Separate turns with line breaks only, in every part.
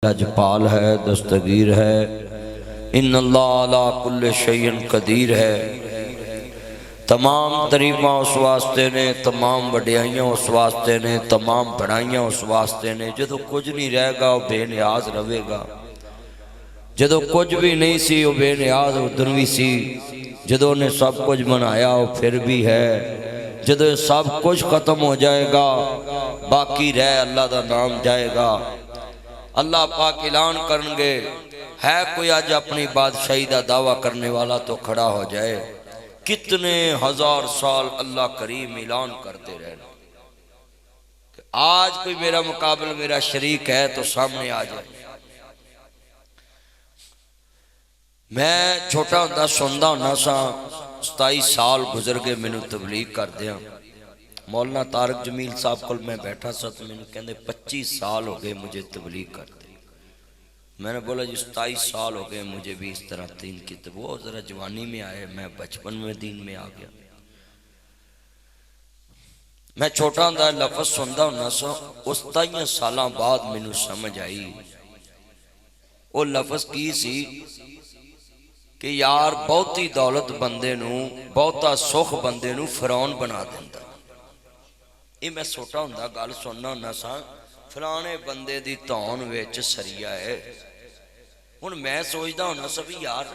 لجپال ہے، دستگیر ہے، ان اللہ علی کل شیء قدیر ہے۔ تمام تعریفاں اس واسطے نے، تمام وڈیائیاں اس واسطے نے، تمام بڑائیاں اس واسطے نے۔ جدو کچھ نہیں رہے گا وہ بے نیاز رہے گا، جدو کچھ بھی نہیں سی وہ بے نیاز ادھروی سی، جدو نے سب کچھ بنایا وہ پھر بھی ہے، جدو سب کچھ ختم ہو جائے گا باقی رہ اللہ دا نام جائے گا۔ اللہ پاک اعلان کرنگے، ہے کوئی آج اپنی بادشاہی دا دعویٰ کرنے والا تو کھڑا ہو جائے۔ کتنے ہزار سال اللہ کریم اعلان کرتے رہنا کہ آج کوئی میرا مقابل میرا شریک ہے تو سامنے آ جائے۔ میں چھوٹا ہوندہ سندہ ہونا سا، 27 سال گزر گئے میں نے تبلیغ کر دیا۔ مولانا طارق جمیل صاحب کو میں بیٹھا سا تو میں نے کہنے 25 سال ہو گئے مجھے تبلیغ کرتے۔ میں نے بولا 27 سال ہو گئے مجھے بھی اس طرح دین کی، تو وہ ذرا جوانی میں آئے، میں بچپن میں دین میں آ گیا۔ میں چھوٹا ہوندہ لفظ سندہ ہونا سا، 27 سالاں بعد میں نے سمجھ آئی وہ لفظ کی سی کہ یار بہتی دولت بندے نو، بہتا سخ بندے نو فرعون بنا دیندہ۔ یہ میں چھوٹا ہوندہ گال سننا ہونا سا، فلانے بندے دی تون ویچ سریا ہے۔ ہن میں سوچدا ہونا سا بھی یار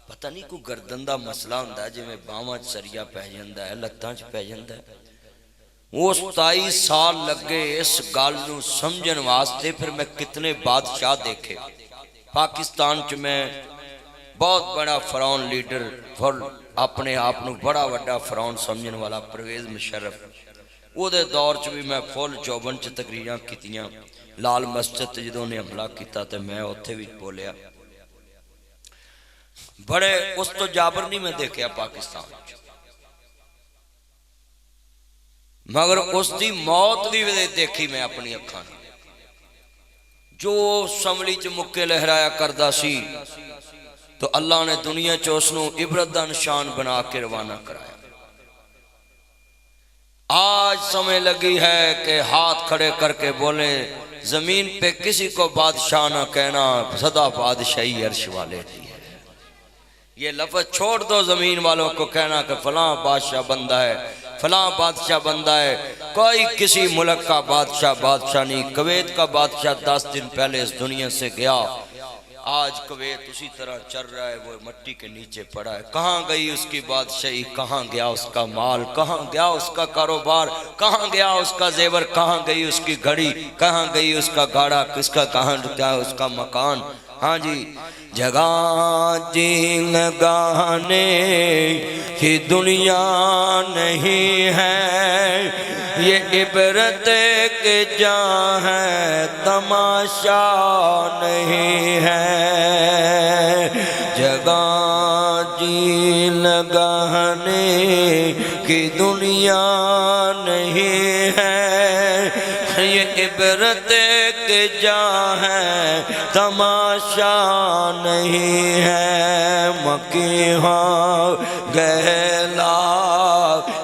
پتہ نہیں کوئی گردن دا مسئلہ ہوندہ ہے، جی میں باواں سریا پہ جاندہ ہے، لتاں پہ جاندہ ہے۔ وہ 27 سال لگے اس گال نو سمجھن واسطے، پھر میں کتنے بادشاہ دیکھے۔ پاکستان چ میں بہت بڑا فرعون لیڈر، اپنے آپ نو بڑا وڈا فرعون سمجھن والا پرویز مشرف، وہ دے دور چ بھی میں فل چوبن چ تقریراں کیتیاں۔ لال مسجد جدوں نے حملہ کیتا تے میں اتھے بھی بولیا۔ بڑے اس تو جابر نہیں میں دیکھیا پاکستان، مگر اس دی موت بھی دیکھی میں اپنی اکھاں، جو سملی چ مکے لہرایا کردہ سی تو اللہ نے دنیا چ اس نو عبرت دا نشان بنا کے روانہ کرایا۔ آج سمجھ لگی ہے کہ ہاتھ کھڑے کر کے بولیں زمین پہ کسی کو بادشاہ نہ کہنا، صدا بادشاہی عرش والے دی ہے۔ یہ لفظ چھوڑ دو زمین والوں کو کہنا کہ فلاں بادشاہ بندہ ہے، فلاں بادشاہ بندہ ہے۔ کوئی کسی ملک کا بادشاہ نہیں۔ کویت کا بادشاہ 10 دن پہلے اس دنیا سے گیا، آج کویت اسی طرح چل رہا ہے، وہ مٹی کے نیچے پڑا ہے۔ کہاں گئی اس کی بادشاہی، کہاں گیا اس کا مال، کہاں گیا اس کا کاروبار، کہاں گیا اس کا زیور، کہاں گئی اس کی گھڑی، کہاں گئی اس کا گاڑا، کس کا کہاں گیا اس کا مکان۔ ہاں جی، جگہ جی لگانے کی دنیا نہیں ہے، یہ عبرت کے جہاں ہے، تماشا نہیں ہے۔ جگہ جی لگانے کی دنیا نہیں ہے، یہ عبرت کے جہاں ہے، تماشا نہیں ہے۔ مکی ہاں گہلا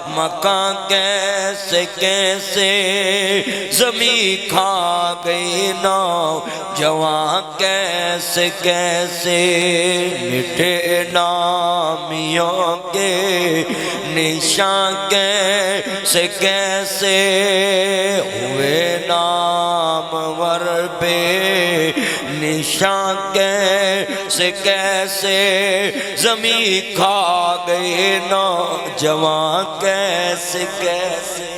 مکان کیسے کیسے، زمین کھا گئی نوجوان کیسے کیسے، مٹھے نامیوں کے نشان کیسے کیسے، ہوئے نامور بے نشان کیسے کیسے، زمین کھا گئے نوجوان کیسے کیسے۔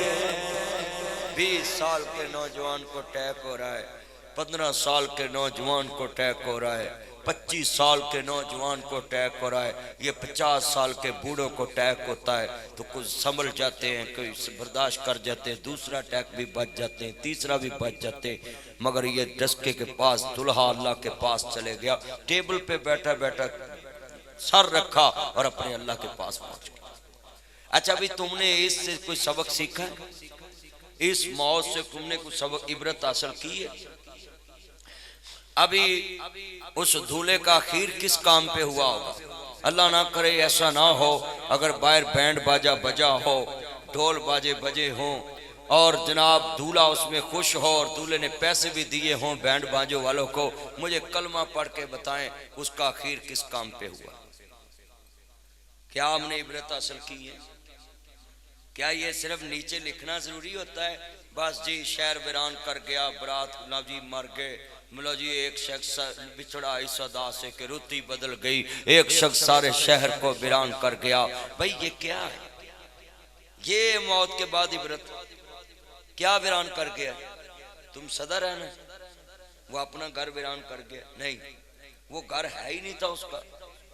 20 سال کے نوجوان کو ٹیک ہو رہا ہے، 15 سال کے نوجوان کو ٹیک ہو رہا ہے، 25 سال کے نوجوان کو ٹیک ہو رہا ہے، یہ 50 سال کے بوڑھوں کو ٹیک ہوتا ہے تو کچھ سنبھل جاتے ہیں، کوئی برداشت کر جاتے ہیں، دوسرا ٹیک بھی بچ جاتے ہیں، تیسرا بھی بچ جاتے ہیں۔ مگر یہ ڈسکے کے پاس دلہا اللہ کے پاس چلے گیا، ٹیبل پہ بیٹھا بیٹھا سر رکھا اور اپنے اللہ کے پاس پہنچ گیا۔ اچھا بھی تم نے اس سے کوئی سبق سیکھا ہے؟ اس موت سے تم نے کوئی سبق عبرت حاصل کی ہے؟ ابھی اس دھولے کا اخیر کس کام پہ ہوا ہوگا؟ اللہ نہ کرے ایسا نہ ہو، اگر باہر بینڈ باجا بجا ہو، ڈھول باجے بجے ہوں اور جناب دولہا اس میں خوش ہو اور دولہے نے پیسے بھی دیے ہوں بینڈ بانجوں والوں کو، مجھے کلمہ پڑھ کے بتائیں اس کا آخر کس کام پہ ہوا؟ کیا ہم نے عبرت حاصل کی ہے؟ کیا یہ صرف نیچے لکھنا ضروری ہوتا ہے؟ بس جی شہر ویران کر گیا، برات نہ جی مر گئے، ملو جی ایک شخص بچھڑا اس ادا سے کہ رتی بدل گئی، ایک شخص سارے شہر کو ویران کر گیا۔ بھئی یہ کیا ہے؟ یہ موت کے بعد عبرت کیا ویران کر گیا؟ تم صدر ہے نا، وہ اپنا گھر ویران کر گیا؟ نہیں، وہ گھر ہے ہی نہیں تھا اس کا،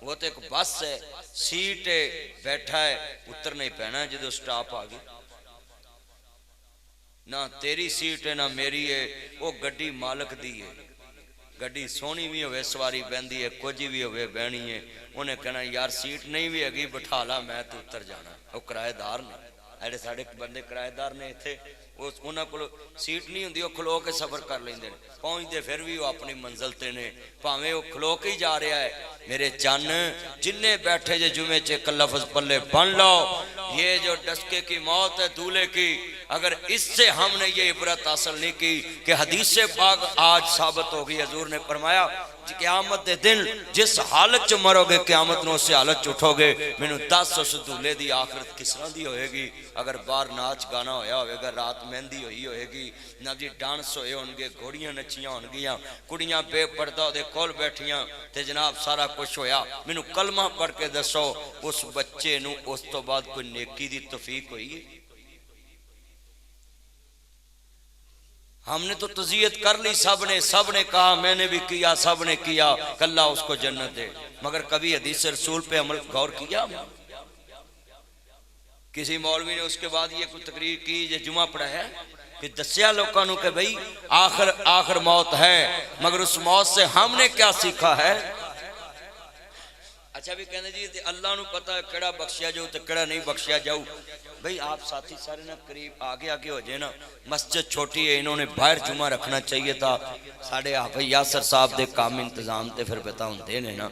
وہ تو ایک بس ہے، سیٹ ہے، بیٹھا ہے، اتر نہیں پہنا ہے جدو سٹاپ آگئی، نہ تیری سیٹ ہے نہ میری ہے، وہ گڈی مالک دی ہے، گڈی سونی بھی ہوئے سواری بہندی ہے، کچھ بھی ہوئے بہنی ہے، انہیں کہنا یار سیٹ نہیں بھی ہے گی بٹھا لا میں تو اتر جانا، وہ کرایہ دار نے، ایڈے ساڑھے بندے کرایہ دار نے تھے، انہوں کو سیٹ نہیں ہوندی، وہ کھلو کے سفر کر لیں دے، پہنچ دے پھر بھی وہ اپنی منزل تے نے، پاہمیں وہ کھلو کے ہی جا رہا ہے۔ میرے چان جننے بیٹھے جے جمعے چے کا لفظ پلے بن لو، یہ جو ڈسکے کی موت ہے دولے کی، اگر اس سے ہم نے یہ عبرت حاصل نہیں کی کہ حدیث پاک آج ثابت ہوگی، حضور نے فرمایا قیامت دے دن جس حالت چ مرو گے قیامت نو سے حالت چٹھو گے، میں نو 10 اس دولے دی آخرت کس طرح دی ہوئے گی؟ اگر بار ناچ گانا ہویا ہوئے گا، رات مہندی ہوئے گی، نہ جی ڈانس ہوئے ہونگے، گھوڑیاں نچیاں ہونگیاں، کڑیاں بے پردہ دے کول بیٹھیاں، تے جناب سارا کچھ ہویا، میں نو کلمہ پڑھ کے دسو اس بچے نو اس تو بعد کوئی نیکی دی توفیق ہوئی ہے؟ ہم نے تو تزیت کر لی، سب نے کہا میں نے بھی کیا، سب نے کیا کہ اللہ اس کو جنت دے، مگر کبھی حدیث رسول پہ عمل غور کیا؟ کسی مولوی نے اس کے بعد یہ کوئی تقریر کی، یہ جمعہ پڑھا ہے کہ دسیا لوگوں کہ بھئی آخر موت ہے، مگر اس موت سے ہم نے کیا سیکھا ہے؟ اچھا بھی کہنے جی اللہ نو پتا ہے کڑا بخشیا جاؤ تو کڑا نہیں بخشیا جاؤ۔ بھئی آپ ساتھی سارے نا قریب آگے ہو جائے نا، مسجد چھوٹی ہے، انہوں نے باہر جمعہ رکھنا چاہیے تھا، ساڑھے آپ یاسر صاحب دے کام انتظام تے پھر پتا ہوں دینے نا،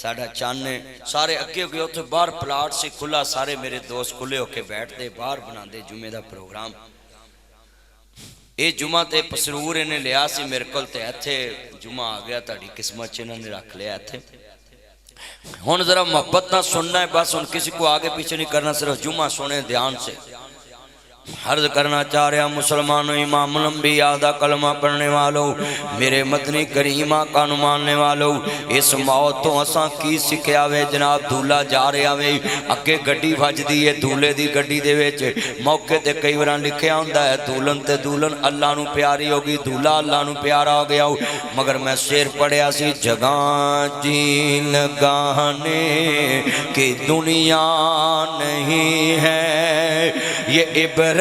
ساڑھا چاننے سارے اگے ہو گئے ہوتے باہر پلاٹ سے کھلا، سارے میرے دوست کھلے ہو کے بیٹھ دے باہر بنا دے جمعہ دا پروگرام۔ اے جمعہ تے پسرور انہیں لیا سی میرے کل تے ایتھے جمعہ آگیا تاڑی قسمت چنہ نے رکھ لیا ایتھے، ہون ذرا محبت نہ سننا ہے، بس ان کسی کو آگے پیچھے نہیں کرنا، صرف جمعہ سنے دھیان سے۔ عرض کرنا چاہ رہا مسلمانوں، امام الانبیاء دا کلمہ پڑھنے والوں، میرے مدنی کریمہ کا ماننے والوں، اس موت تو اساں کی سکھیا وے جناب؟ دھولا جا رہا وے، اگے گڈی بھج دی ہے، دھولے دی گڈی دے ویچ موقع تے کئی وران لکھیا ہوندہ ہے دھولن تے دھولن اللہ نو پیاری ہوگی، دھولا اللہ نو پیارا ہو گیا ہو، مگر میں شیر پڑھیا سی جگاں جی لگانے کی دنیا نہیں ہے، یہ عبرت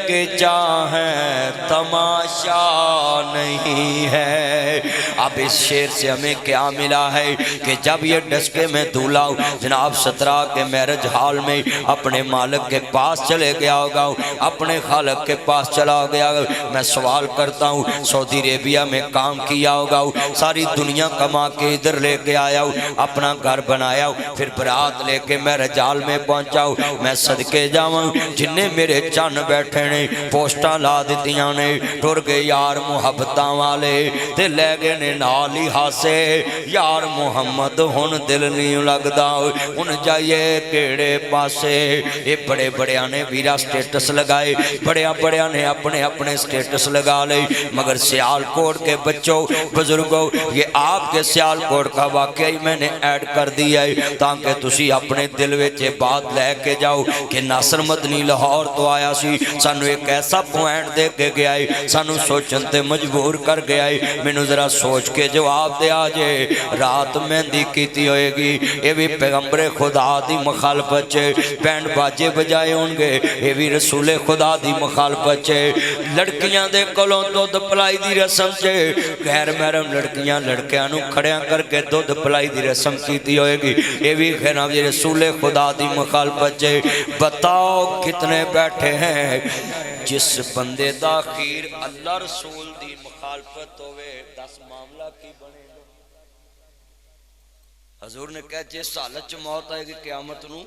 کے چاہیں تماشا نہیں ہے۔ اب اس شیر سے ہمیں کیا ملا ہے کہ جب یہ ڈسکے میں دھولا جناب 17 کے میرج حال میں اپنے مالک کے پاس چلے گیا ہوگا، اپنے خالق کے پاس چلا گیا، میں سوال کرتا ہوں سعودی عربیہ میں کام کیا ہوگا، ساری دنیا کما کے ادھر لے کے آیا ہوں، اپنا گھر بنایا ہوں، پھر برات لے کے میرج حال میں پہنچا ہوں، میں صدقے جاؤں جنہیں میرے چان بیٹھے نے پوسٹاں لا دیتیاں نے، ٹر گئے یار محبتاں والے تے لے گئے نے نالی ہاسے، یار محمد ہن دل نہیں لگدا ہن جائیے کیڑے پاسے۔ یہ بڑے بڑیاں نے ویرا سٹیٹس لگائے، بڑیاں نے اپنے اپنے سٹیٹس لگا لے، مگر سیال کوٹ کے بچوں بزرگوں یہ آپ کے سیال کوٹ کا واقعی میں نے ایڈ کر دیا ہے تاکہ تسی اپنے دل وچے بات لے کے جاؤ کہ ناصر مدنی لاہور تو آیا سی، سانو ایک ایسا پوائنٹ دے کے گیا ہے، سانو سوچن تے مجبور کر گیا ہے، میں نے ذرا سوچ کے جواب دے آجے رات مہندی کیتی ہوئے گی، یہ بھی پیغمبر خدا دی مخالفت چھے، بینڈ باجے بجائے ہونگے یہ بھی رسول خدا دی مخالفت چھے، لڑکیاں دے کلوں دودھ پلائی دی رسم چھے، غیر محرم لڑکیاں نو کھڑیاں کر کے دودھ پلائی دی رسم کیتی ہوئے گی، یہ بھی خیرہ دی رسول خدا دی مخالفت چھے۔ بتاؤ کتنے بیٹھے ہیں جس بندے دا خیر اللہ رسول دی مخالفت ہوئے 10 معاملہ کی بنے گا؟ حضور نے کہا جس حالت چ موت آئے گی قیامت نو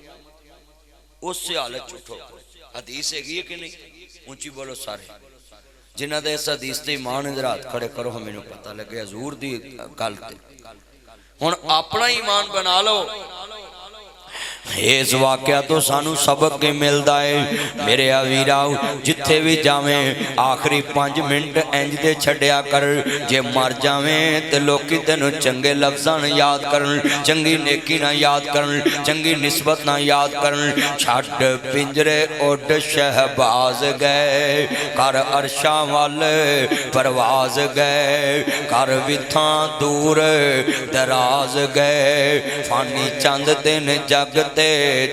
اس سے حالت چھٹو حدیث ہے گی کہ نہیں اونچی بولو سارے جنہ دے اس حدیث تے ایمان حضرات کھڑے کرو ہمیں نو پتہ لگے حضور دی گل تے ہن اپنا ایمان بنا لو اس واقعہ تو سانو سبق کے ملدا ہے میرے اویراؤ جتھے بھی جاویں آخری 5 منٹ انج دے چھڈیا کر جے مر جاویں تے لوکی تینوں چنگے لفظاں یاد کرن چنگی نیکی نہ یاد کرن چنگی نسبت نہ یاد کرن چھڈ پنجرے اڈ شہباز گئے کر عرشاں وال پرواز گئے کر وتھاں دور دراز گئے فانی چند دن جگ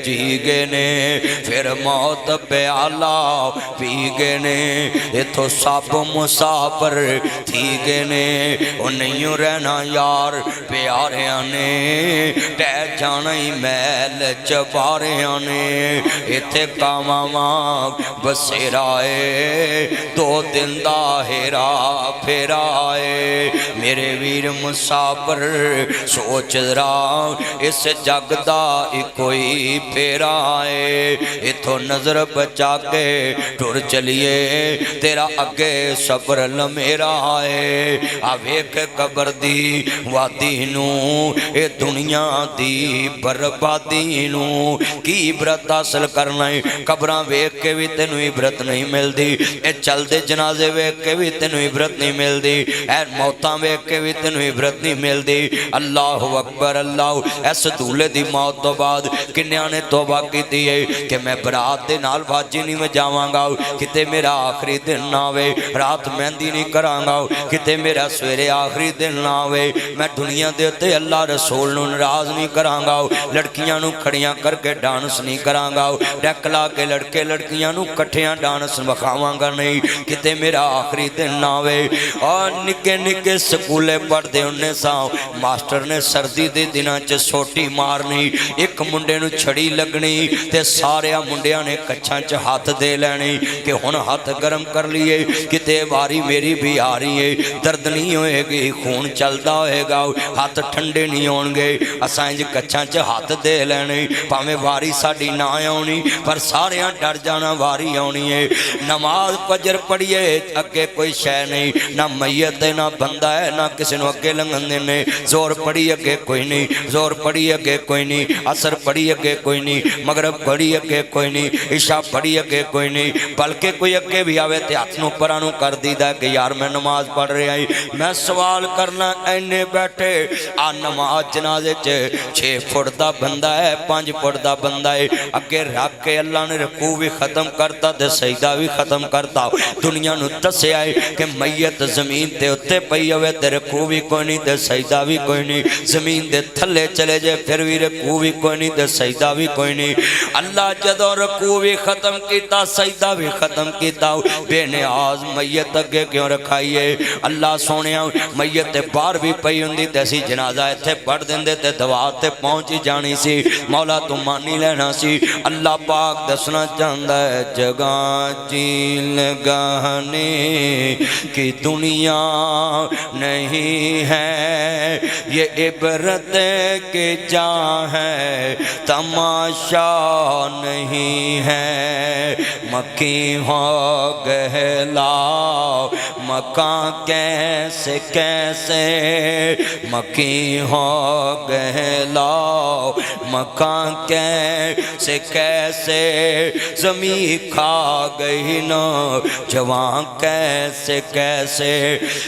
جی گے نے پھر موت پیالہ پی گے نے اتھو سب مسافر تھی گے نے وہ نہیں رہنا یار پیاریاں نے ٹہ جانا ہی محل چباریاں نے اتھے کاماں بسیرائے 2 دن دا ہیرا پھیرائے میرے ویر مسافر سوچ رہا اس جگ دا کوئی پھیرا آئے اتھو نظر بچا کے ٹر چلیے تیرا اگے صبر لمیرا آئے آویک قبر دی وادی نو اے دنیا دی بربادی نو کی عبرت حاصل کرنا ہے قبراں ویک کے بھی تینوں عبرت نہیں مل دی اے چل دے جنازے ویک کے بھی تینوں عبرت نہیں مل دی اے موتاں ویک کے بھی تینوں عبرت نہیں مل دی اللہ اکبر اللہ ایس دولے دی موت تو بعد کنیاں نے توبہ کی دیئے کہ میں برات دے نال واجی نہیں میں جاواں گا کتے میرا آخری دن نہ ہوئے رات مہندی نہیں کراں گا کتے میرا سویرے آخری دن نہ ہوئے میں دنیا دیتے اللہ رسول نو نراز نہیں کراں گا لڑکیاں نو کھڑیاں کر کے ڈانس نہیں کراں گا ڈیکلا کے لڑکے لڑکیاں نو کٹھیاں ڈانس بکھاواں گا نہیں کتے میرا آخری دن نہ ہوئے اور نکے نکے سکولے پڑھ دے انہیں ساؤں ماسٹر نے سردی دے دناں چے سوٹی مارنی ایک منڈے نو چھڑی لگنی تے سارے منڈیاں نے کچھاں چ ہاتھ دے لینی کہ ہن ہاتھ گرم کر لیے کتے باری میری بھی آ رہی ہے درد نہیں ہوئے گی خون چلدا ہوئے گا ہاتھ ٹھنڈے نہیں ہون گے اساں انج کچھاں چ ہاتھ دے لینی پاویں واری ساڈی نہ آونی پر سارے ڈر جانا واری آونی ہے نماز فجر پڑھیے اگے کوئی شے نہیں نہ میت ہے نہ بندہ ہے نہ کسی نو اگے لنگن دینے زور پڑھی اگے کوئی نہیں زور پڑھی اگے کوئی نہیں عصر پڑھی اگے کوئی نہیں مغرب پڑھی اگے کوئی نہیں عشاء پڑھی اگے کوئی نہیں بلکہ کوئی اگے بھی آوے تے ہاتھ نو پرانو کر دیدا کہ یار میں نماز پڑھ رہا ہی میں سوال کرنا اینے بیٹھے آ نماز جنازے 6 فٹ دا بندہ ہے 5 فٹ دا بندہ ہے اگے رکھ کے اللہ نے رکوع بھی ختم کرتا تے سجدہ بھی ختم کرتا دنیا نو دسیا ہے کہ میت زمین تے اتے پئی ہوئے تے رکوع بھی کوئی نہیں تے سجدہ بھی کوئی نہیں زمین دے تھلے چلے جائے پھر بھی رکوع بھی کوئی نہیں تے سجدہ بھی کوئی نہیں اللہ جدو رکوع بھی ختم کیتا سجدہ بھی ختم کیتا بے نیاز میت اگے کیوں رکھائیے اللہ سونیا میت باہر بھی پئی ہوندی تے اسی جنازہ ایتھے پڑھ دیندے تے دعا تے پہنچی جانی سی مولا تو مانی لینا سی اللہ پاک دسنا چاہندا ہے جگہ جی لگانے کی دنیا نہیں ہے یہ عبرت کے جا ہے تماشا نہیں ہے مکی ہو گہلا مکان کیسے کیسے مکی ہو گہلا مکان کیسے کیسے زمین کھا گئی نا جوان کیسے کیسے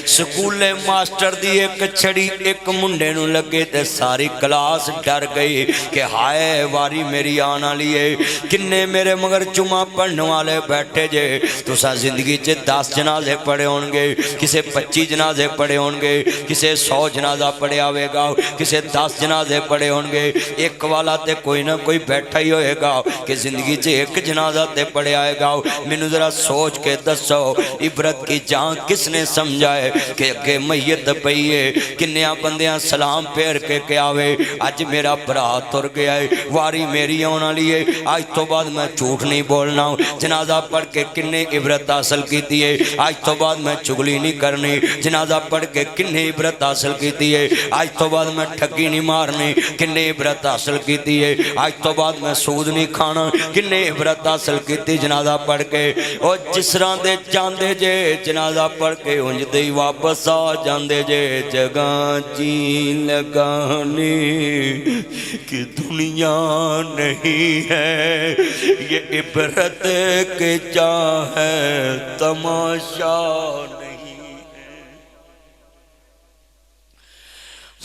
سکول ماسٹر دی ایک چھڑی ایک منڈے نو لگے تے ساری کلاس ڈر گئی کہ ہائے واری میری آنا لیے کنے میرے مگر جمعہ پڑھنے والے بیٹھے جے تو سا زندگی چے 10 جنازے پڑھے ہونگے کسے 25 جنازے پڑھے ہونگے کسے 100 جنازہ پڑھے آوے گا کسے 10 جنازے پڑھے ہونگے ایک والا تے کوئی نہ کوئی بیٹھا ہی ہوئے گا کہ زندگی چے ایک جنازہ تے پڑھے آئے گا میں ذرا سوچ کے دسو عبرت کی جان کس نے سمجھائے کہ میت پئیے کنیاں بندیاں سلام پھیر کے آوے آج میرا برات تر گیا ہے واری میری ہونا لیے آج تو بعد میں جھوٹ نہیں بولنا ہوں جنازہ پڑھ کے کنے عبرت حاصل کی دیئے آج تو بعد میں چگلی نہیں کرنی جنازہ پڑھ کے کنے عبرت حاصل کی دیئے آج تو بعد میں ٹھگی نہیں مارنی کنے عبرت حاصل کی ہے آج تو بعد میں سود نہیں کھانا کنے عبرت حاصل کی جنازہ پڑھ کے اور جس طرح دے جاندے جے جنازہ پڑھ کے انج دے واپس آ جاندے جے جگہ جی لگانے کہ دنیا نہیں ہے یہ عبرت کے چاہے تماشا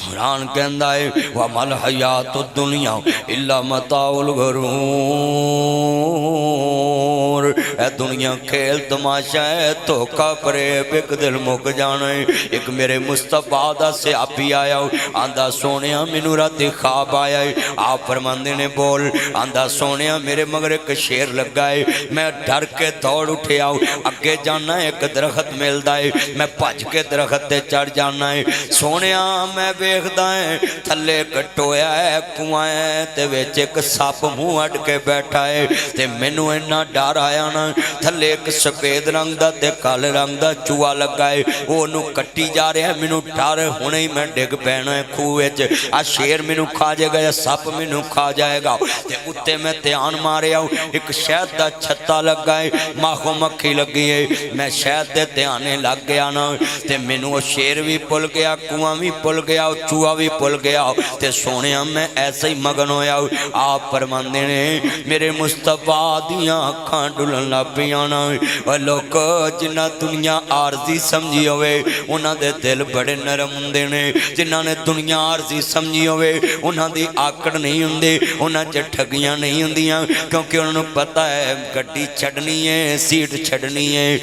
قرآن کہندہ ہے وَمَا الْحَيَاةُ الدُّنْيَا إِلَّا مَتَاعُ الْغُرُورِ اے دنیا کھیل تماشا ہے دھوکا فریب ایک دل مک جانا ہے ایک میرے مصطفیٰ دا سے آپی آیا آندھا سونیا مینوں راتی خواب آیا ہے آپ فرماندے نے بول آندھا سونیا میرے مگر ایک شیر لگا ہے میں ڈر کے دوڑ اٹھے آؤ اگے جانا ہے ایک درخت ملدا ہے میں بھج کے درخت تے چڑھ جانا ہے سونیا میں ویکھدا ہے تھلے کٹویا ہے کنواں ہے تے وچ ایک سپ منہ اڈ کے بیٹھا ہے تے مینوں اینا ڈر آیا نا تھلے ایک سفید رنگ دا تے کالے رنگ دا چوہا لگا ہے اونوں کٹی جا رہا ہے مینوں ڈر ہنے ہی میں ڈگ پینا ہے کھوہ وچ آ شیر مینوں کھا جائے گا یا سپ مینوں کھا جائے گا تے اُتے میں دھیان ماریا ایک شہد دا چھتا لگا ہے ماخو مکھی لگی ہے میں شہد دے دھیانے لگ گیا نا تے مینوں شیر بھی بھول گیا کنواں بھی بھول گیا چوہا بھی بھول گیا تے سونیا میں ایسے ہی مگن ہویا آپ فرماندے نے میرے مصطفیٰ دیاں اکھاں ڈلن لگ پیاں اور لوگ جنہ دنیا عارضی سمجھی ہوئے انہاں دے دل بڑے نرم ہوندے نے جنہاں نے دنیا عارضی سمجھی ہوئے انہاں دی آکڑ نہیں ہوندے انہاں چ ٹھگیاں نہیں ہوندیاں کیونکہ انہوں نے پتہ ہے گڈی چھڑنی ہے سیٹ چھڑنی ہے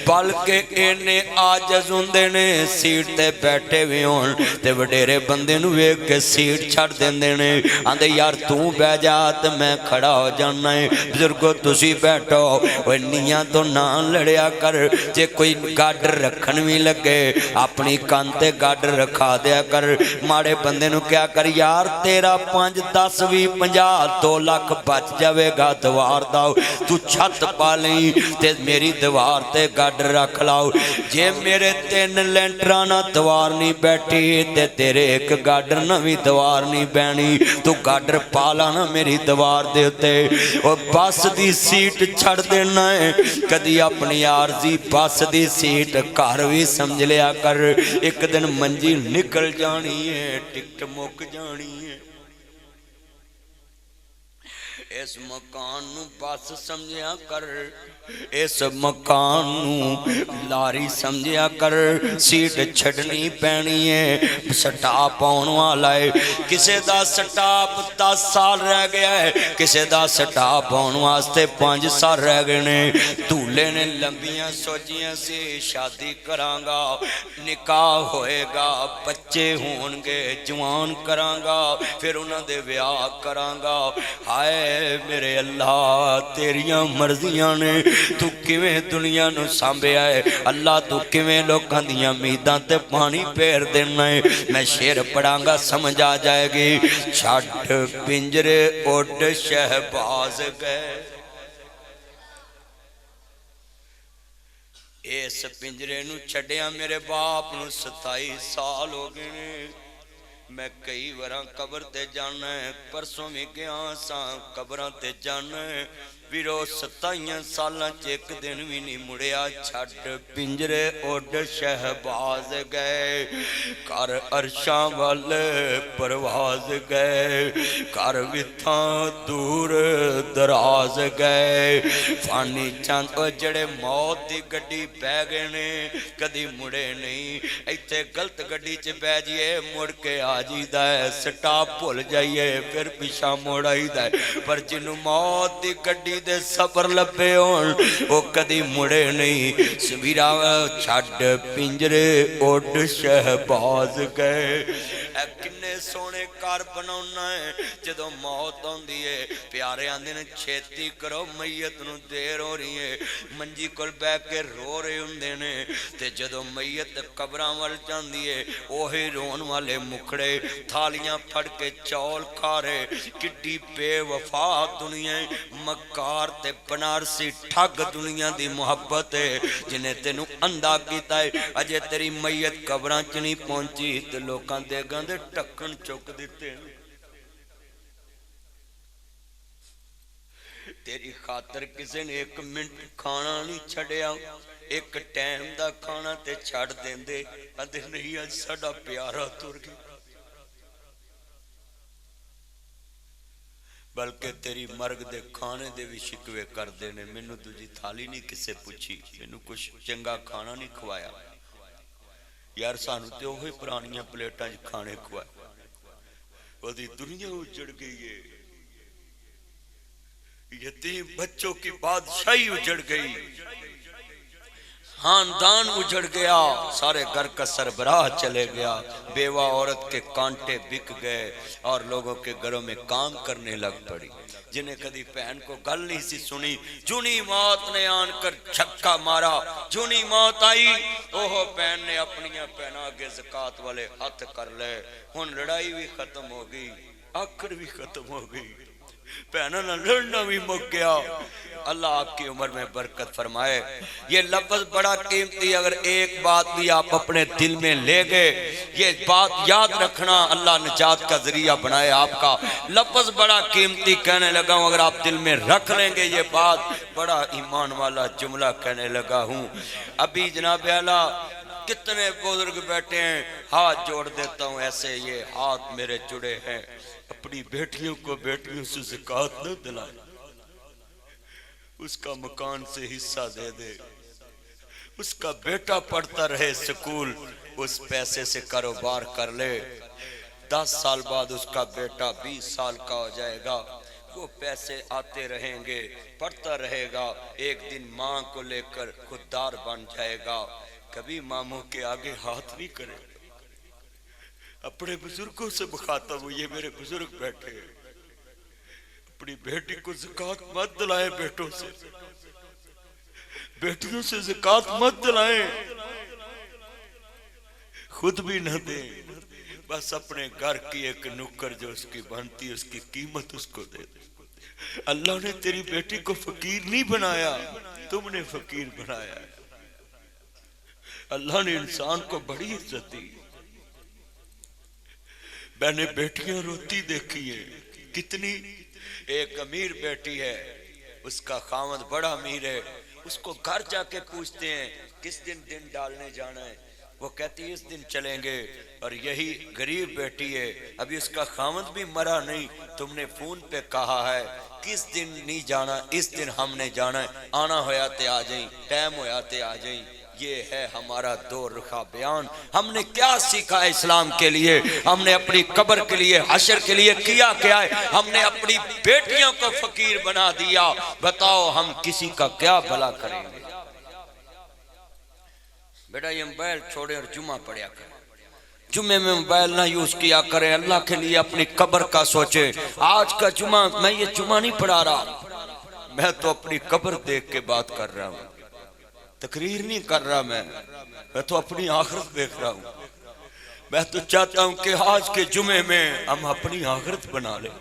بلکہ اینے عاجز ہوندے نے سیٹ تے بیٹھے ہوئے ہون تے وڈیرے بندے نو ویکھ کے سیٹ چھڑ دیندے نے آندے یار تو بہ جا تے میں کھڑا ہو جانا ہے بزرگو تسی بیٹھو اوے نیاں تو نہ لڑیا کر جے کوئی گاڈر رکھن بھی لگے اپنی کان تے گاڈر رکھا دیا کر ماڑے بندے نو کیا کر یار تیرا 5 10 20 50 2 لاکھ بچ جاوے گا دوار داؤ تو چھت پا لیں تے میری دوار تے گاڈر رکھ لاؤ جے میرے 3 لینٹرانا دوار نہیں بیٹھی تے تیرے ایک گاڈر نوی دوار نہیں بینی تو گاڈر پالا نا میری دوار دیتے اور بس دی سیٹ چھڑ دینا ہے کدی اپنی عارضی بس دی سیٹ کار بھی سمجھ لیا کر ایک دن منجی نکل جانی ہے ٹکٹ مک جانی ہے اس مکان نو بس سمجھیا کر اس مکان نو لاری سمجھیا کر سیٹ چھڑنی پینی ہے سٹاپ آن والا ہے کسے دا سٹاپ 10 سال رہ گیا ہے کسے دا سٹاپ آن واسطے 5 سال رہ گئے نے دولے نے لمبیاں سوچیاں سے شادی کرانگا نکاح ہوئے گا بچے ہون گے جوان کرانگا پھر انہوں دے بیاہ کرانگا ہائے میرے اللہ تیریاں مرضیاں نے تو کیویں دنیا نو سانبیا ہے اللہ تو کیویں لوکاں دیاں امیداں تے پانی پھیر دینا ہے میں شعر پڑھاں گا سمجھ آ جائے گی چھٹ پنجرے اڈ شہباز گئے اس پنجرے نو چھڑیاں میرے باپ نو 27 سال ہو گئے میں کئی وراں قبر تے جانا ہے پرسوں میں گیا ساں قبراں تے جانا ہے ویرو 27 سالاں ایک دن بھی نہیں مڑیا چھٹ پنجرے اڈ شہباز گئے کر عرشاں والے پرواز گئے کر وتھاں دور دراز گئے فانی چاند جڑے موت دی گڈی بہ گئے نے کدی مڑے نہیں ایتھے غلط گڈی چ بہ جئے مڑ کے آ جیدا ہے سٹاپ بھول جائیے پھر پیچھے موڑ آئیدا ہے پر جنوں موت دی گڈی دے سفر لبے ہون وہ کدی مڑے نہیں سویرا چھڈ پنجرے اڈ شہباز گئے اے کنے سونے کار بناونا ہے جدوں موت ہوندی ہے پیارے آندے نے چھیتی کرو میت نو دیر ہو رہی ہے منجی کول بیٹھ کے رو رہے ہوندے نے تے جدوں میت قبراں ول جاندی ہے اوہی رون والے مکھڑے تھالیاں پھڑ کے چول کھا رہے کڈی بے وفا دنیا مکار تے بنارسی ٹھگ دنیا دی محبت ہے جنہیں تینوں اندھا کیتا ہے اجے تیری میت قبراں چ نہیں پہنچی تے لوکاں دے گاں دے ٹکن چک دیتے تیری خاطر کسی نے ایک منٹ کھانا نہیں چھڑیا، ایک ٹائم دا کھانا تے چھڑ دیندے، ادھے نہیں اج ساڈا پیارا تر گیا، بلکہ تیری مرگ دے کھانے دے بھی شکوے کر دینے، مینوں تجھی تھالی نہیں کسے پوچھی، مینوں کچھ چنگا کھانا نہیں کھوایا، یار سانو تے اوہی پرانیاں پلیٹاں وچ کھانے کھوائے، وہی دنیا اجڑ گئی ہے، یتیم بچوں کی بادشاہی اجڑ گئی، خاندان اجڑ گیا، سارے گھر کا سربراہ چلے گیا، بیوہ عورت کے کانٹے بک گئے اور لوگوں کے گھروں میں کام کرنے لگ پڑی، جنہیں کدی بہن کو گل نہیں سی سنی، جونی موت نے آن کر چھکا مارا، جونی موت آئی اوہ بہن نے اپنیاں پہنا کے زکاة والے ہاتھ کر لے، ہن لڑائی بھی ختم ہو گئی، آکڑ بھی ختم ہو گئی، پہنا نہ لڑنا بھی مک گیا۔ اللہ آپ کی عمر میں برکت فرمائے۔ یہ لفظ بڑا قیمتی، اگر ایک بات بھی آپ اپنے دل میں لے گئے، یہ بات یاد رکھنا، اللہ نجات کا ذریعہ بنائے آپ کا۔ لفظ بڑا قیمتی کہنے لگا ہوں، اگر آپ دل میں رکھ لیں گے یہ بات، بڑا ایمان والا جملہ کہنے لگا ہوں۔ ابھی جناب اعلیٰ کتنے بزرگ بیٹھے ہیں، ہاتھ جوڑ دیتا ہوں ایسے، یہ ہاتھ میرے جڑے ہیں، اپنی بیٹیوں کو بیٹیوں سے زکاة نہ دلائے، اس کا مکان سے حصہ دے دے، اس کا بیٹا پڑھتا رہے سکول، اس پیسے سے کاروبار کر لے، 10 سال بعد اس کا بیٹا 20 سال کا ہو جائے گا، وہ پیسے آتے رہیں گے، پڑھتا رہے گا، ایک دن ماں کو لے کر خوددار بن جائے گا، کبھی ماموں کے آگے ہاتھ نہیں کرے، اپنے بزرگوں سے مخاطب ہو، یہ میرے بزرگ بیٹھے ہیں، اپنی بیٹی کو زکاة مت دلائیں، بیٹوں سے، بیٹیوں سے زکاة مت دلائیں، خود بھی نہ دیں، بس اپنے گھر کی ایک نکر جو اس کی بنتی، اس کی قیمت اس کو دے دیں۔ اللہ نے تیری بیٹی کو فقیر نہیں بنایا، تم نے فقیر بنایا ہے۔ اللہ نے انسان کو بڑی عزت دی، میں نے بیٹیاں روتی دیکھی ہیں، کتنی، ایک امیر بیٹی ہے، اس کا خاوند بڑا امیر ہے، اس کو گھر جا کے پوچھتے ہیں کس دن ڈالنے جانا ہے، وہ کہتی ہے اس دن چلیں گے، اور یہی غریب بیٹی ہے، ابھی اس کا خاوند بھی مرا نہیں، تم نے فون پہ کہا ہے کس دن نہیں جانا، اس دن ہم نے جانا ہے، آنا ہویا تے آ جائیں، ٹائم ہویا تے آ جائیں۔ یہ ہے ہمارا دو رخا بیان۔ ہم نے کیا سیکھا ہے اسلام کے لیے؟ ہم نے اپنی قبر کے لیے، حشر کے لیے کیا ہے؟ ہم نے اپنی بیٹیوں کو فقیر بنا دیا، بتاؤ ہم کسی کا کیا بھلا کریں گے؟ بیٹا یہ موبائل چھوڑے اور جمعہ پڑھیا کریں، جمعے میں موبائل نہ یوز کیا کریں، اللہ کے لیے اپنی قبر کا سوچیں۔ آج کا جمعہ، میں یہ جمعہ نہیں پڑھا رہا، میں تو اپنی قبر دیکھ کے بات کر رہا ہوں، تقریر نہیں کر رہا، میں تو اپنی آخرت دیکھ رہا ہوں۔ میں تو چاہتا ہوں کہ آج کے جمعے میں ہم اپنی آخرت بنا لیں،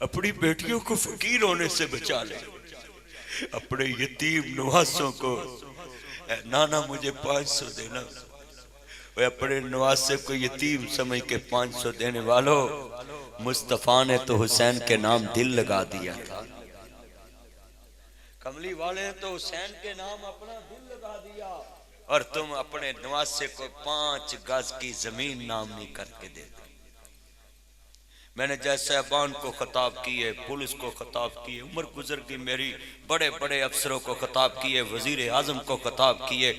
اپنی بیٹیوں کو فقیر ہونے سے بچا لیں، اپنے یتیم نواسوں کو، اے نانا مجھے 500 دینا، وہ اپنے نواسے کو یتیم سمجھ کے 500 دینے والوں، مصطفیٰ نے تو حسین کے نام دل لگا دیا تھا، کملی والے نے تو حسین کے نام اپنا دل لگا دیا، اور تم اپنے نواسے کو 5 گز کی زمین نام نہیں کر کے دیتے۔ میں نے جیسے صاحبان کو خطاب کیے، پولیس کو خطاب کیے، عمر گزر کی میری، بڑے بڑے افسروں کو خطاب کیے، وزیر اعظم کو خطاب کیے،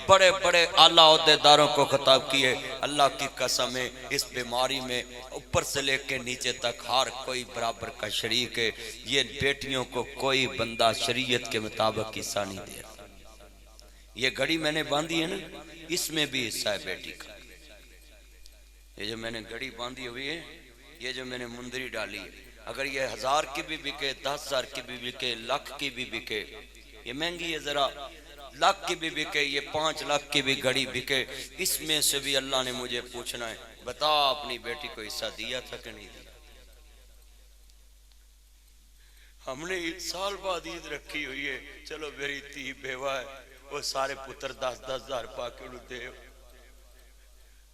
بڑے بڑے اعلیٰ عہدیداروں کو خطاب کیے، اللہ کی قسم ہے اس بیماری میں اوپر سے لے کے نیچے تک ہر کوئی برابر کا شریک ہے، یہ بیٹیوں کو کوئی بندہ شریعت کے مطابق حصہ نہیں دے رہا۔ یہ گھڑی میں نے باندھی ہے نا، اس میں بھی حصہ ہے بیٹی کا، یہ جو میں نے گھڑی باندھی ہوئی ہے، یہ جو میں نے مندری ڈالی ہے، اگر یہ 1000 کی بھی بکے، 10,000 کی بھی بکے، لاکھ کی بھی بکے، یہ مہنگی ہے ذرا، لاکھ کی بھی بکے، یہ 5 لاکھ کی بھی گھڑی بکے، اس میں سے بھی اللہ نے مجھے پوچھنا ہے، بتا اپنی بیٹی کو حصہ دیا تھا کہ نہیں دیا؟ ہم نے 1 سال بعد عید رکھی ہوئی ہے، چلو میری تھی بیوہ ہے، وہ سارے پتر 10-10 ہزار پاکے انہوں دے،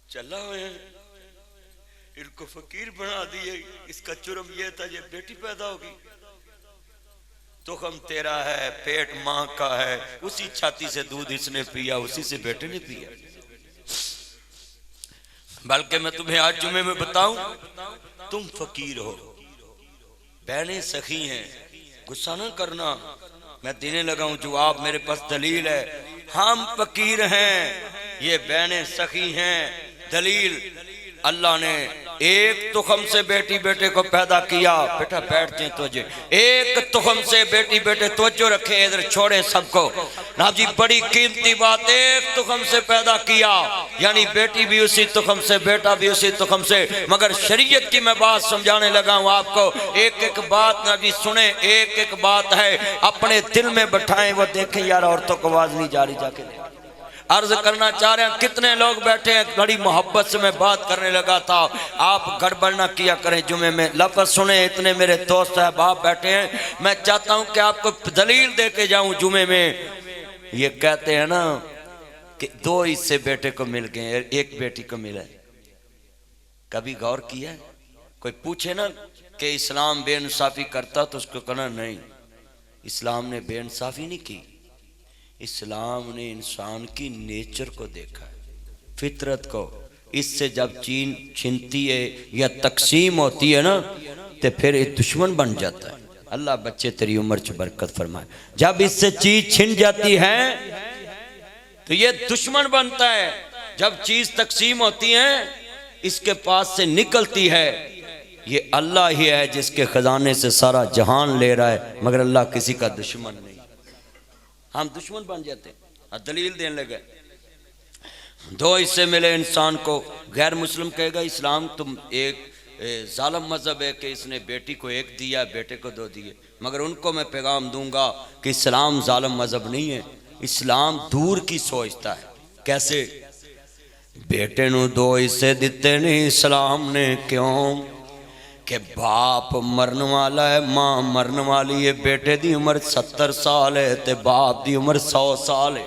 چلا ہوئے ہیں، ان کو فقیر بنا دیے، اس کا جرم یہ تھا یہ بیٹی پیدا ہوگی، تخم تیرا ہے، پیٹ ماں کا ہے، اسی چھاتی سے دودھ اس نے پیا، اسی سے بیٹے نے پیا۔ بلکہ میں تمہیں آج جمعے میں بتاؤں، تم فقیر ہو، بہنیں سخی ہیں، غصہ نہ کرنا، میں دینے لگا ہوں جواب، میرے پاس دلیل ہے۔ ہم فقیر ہیں، یہ بہنیں سخی ہیں۔ دلیل، اللہ نے ایک تخم سے بیٹی بیٹے کو پیدا کیا۔ بیٹا بیٹھتے ہیں توجہ، ایک تخم سے بیٹی بیٹے، توجہ رکھیں، ادھر چھوڑیں سب کو۔ جناب جی بڑی قیمتی بات، ایک تخم سے پیدا کیا، یعنی بیٹی بھی اسی تخم سے، بیٹا بھی اسی تخم سے۔ مگر شریعت کی میں بات سمجھانے لگا ہوں آپ کو، ایک ایک بات جناب جی سنیں، ایک ایک بات ہے، اپنے دل میں بٹھائیں۔ وہ دیکھیں یار عورتوں کو آواز نہیں جاری، جا کے عرض کرنا چاہ رہے ہیں، کتنے لوگ بیٹھے ہیں، بڑی محبت سے میں بات کرنے لگا تھا، آپ گڑبڑ نہ کیا کریں جمعے میں۔ لفظ سنیں، اتنے میرے دوست احباب بیٹھے ہیں، میں چاہتا ہوں کہ آپ کو دلیل دے کے جاؤں جمعے میں۔ یہ کہتے ہیں نا کہ 2 حصے بیٹے کو مل گئے، ایک بیٹی کو ملا ہے، کبھی غور کیا ہے؟ کوئی پوچھے نا کہ اسلام بے انصافی کرتا تو اس کو کہنا نہیں، اسلام نے بے انصافی نہیں کی، اسلام نے انسان کی نیچر کو دیکھا ہے، فطرت کو۔ اس سے جب چین چھنتی ہے یا تقسیم ہوتی ہے نا تو پھر یہ دشمن بن جاتا ہے۔ اللہ بچے تیری عمر چ برکت فرمائے۔ جب اس سے چیز چھن جاتی ہے تو یہ دشمن بنتا ہے، جب چیز تقسیم ہوتی ہے اس کے پاس سے نکلتی ہے۔ یہ اللہ ہی ہے جس کے خزانے سے سارا جہان لے رہا ہے، مگر اللہ کسی کا دشمن نہیں۔ ہم دشمن بن جاتے ہیں۔ دلیل دینے لگے، 2 حصے ملے انسان کو۔ غیر مسلم کہے گا اسلام تم ایک ظالم مذہب ہے کہ اس نے بیٹی کو 1 دیا، بیٹے کو 2 دیے، مگر ان کو میں پیغام دوں گا کہ اسلام ظالم مذہب نہیں ہے، اسلام دور کی سوچتا ہے۔ کیسے؟ بیٹے نو 2 حصے دیتے نہیں اسلام نے، کیوں؟ کہ باپ مرن والا ہے، ماں مرن والی ہے، بیٹے دی عمر 70 سال ہے تے باپ دی عمر 100 سال ہے۔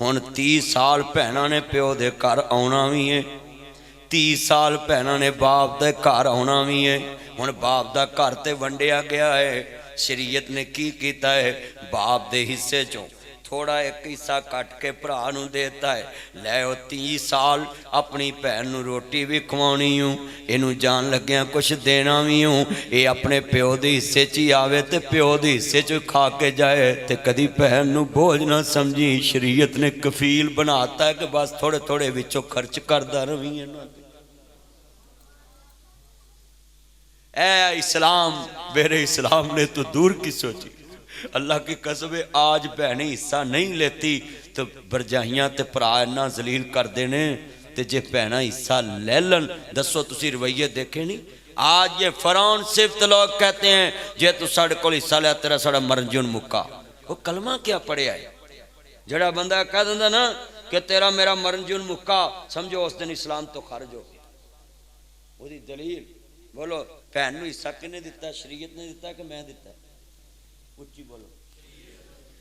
ہن 30 سال بہناں نے پیو دے گھر آنا بھی ہے، 30 سال بہناں نے باپ دے گھر آنا بھی ہے۔ ہن باپ دا گھر تے ونڈیا گیا ہے، شریعت نے کی کیتا ہے، باپ دے حصے چوں تھوڑا ایک حصہ کٹ کے بھرا نو دیتا ہے، لے او 30 سال اپنی بہن نو روٹی بھی کھوانی ہوں، اینو جان لگیاں کچھ دینا بھی ہوں، اے اپنے پیو دے حصے چی آوے تے پیو دے حصے چو کھا کے جائے تے کدی بہن نو بوجھ نہ سمجھی۔ شریعت نے کفیل بناتا ہے کہ بس تھوڑے تھوڑے وچوں خرچ کردہ روی ہے نا۔ اے اسلام، میرے اسلام نے تو دور کی سوچی۔ اللہ کی قسم ہے، آج بہنیں حصہ نہیں لیتی تو برجاہیاں تے پرائنا ذلیل کر دینے تے جے بہنہ حصہ لے لن۔ دسو تسی رویے دیکھیں نہیں، آج یہ فرعون صفت لوگ کہتے ہیں جے تو ساڑھے کو حصہ لیا تیرا ساڑھا مرنجون مکہ۔ وہ کلمہ کیا پڑھے آئے؟ جڑا بندہ کہہ دندہ نا کہ تیرا میرا مرنجون مکہ، سمجھو اس دن اسلام تو خارج ہو گیا۔ وہ دی دلیل بولو، بہن نو حصہ کنے دیتا؟ شریعت نے دیتا کہ میں دیتا؟ اچھی بولو۔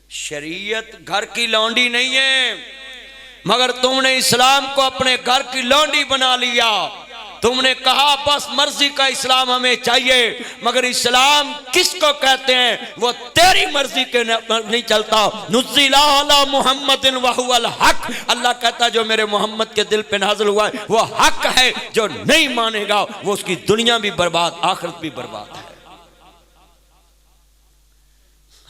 شریعت گھر کی لونڈی نہیں ہے، مگر تم نے اسلام کو اپنے گھر کی لونڈی بنا لیا۔ تم نے کہا بس مرضی کا اسلام ہمیں چاہیے، مگر اسلام کس کو کہتے ہیں؟ وہ تیری مرضی کے نہیں چلتا۔ نزل علی محمد وہو الحق، اللہ کہتا جو میرے محمد کے دل پہ نازل ہوا ہے وہ حق ہے، جو نہیں مانے گا وہ اس کی دنیا بھی برباد آخرت بھی برباد ہے۔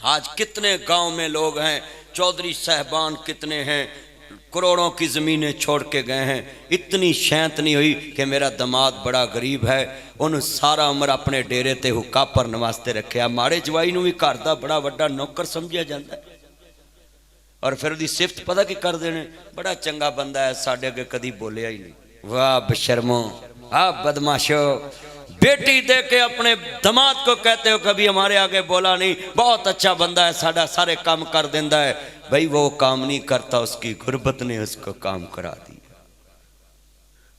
آج کتنے گاؤں میں لوگ ہیں، چودھری صاحبان کتنے ہیں، کروڑوں کی زمینیں چھوڑ کے گئے ہیں، اتنی شینت نہیں ہوئی کہ میرا دماد بڑا غریب ہے، انہوں سارا عمر اپنے ڈیرے تے حقہ پر نواستے رکھے، ماڑے جوائی نو بھی گھر دا بڑا وڈا نوکر سمجھیا جاتا ہے، اور پھر دی صفت پتہ کی کر دینے، بڑا چنگا بندہ ہے، ساڑھے اگے کدی بولیا ہی نہیں۔ واہ بشرمو، بدماشو، بیٹی دے کے اپنے دماد کو کہتے ہو کبھی ہمارے آگے بولا نہیں، بہت اچھا بندہ ہے، ساڑھا سارے کام کر دیندہ ہے۔ بھئی وہ کام نہیں کرتا، اس کی غربت نے اس کو کام کرا دیا،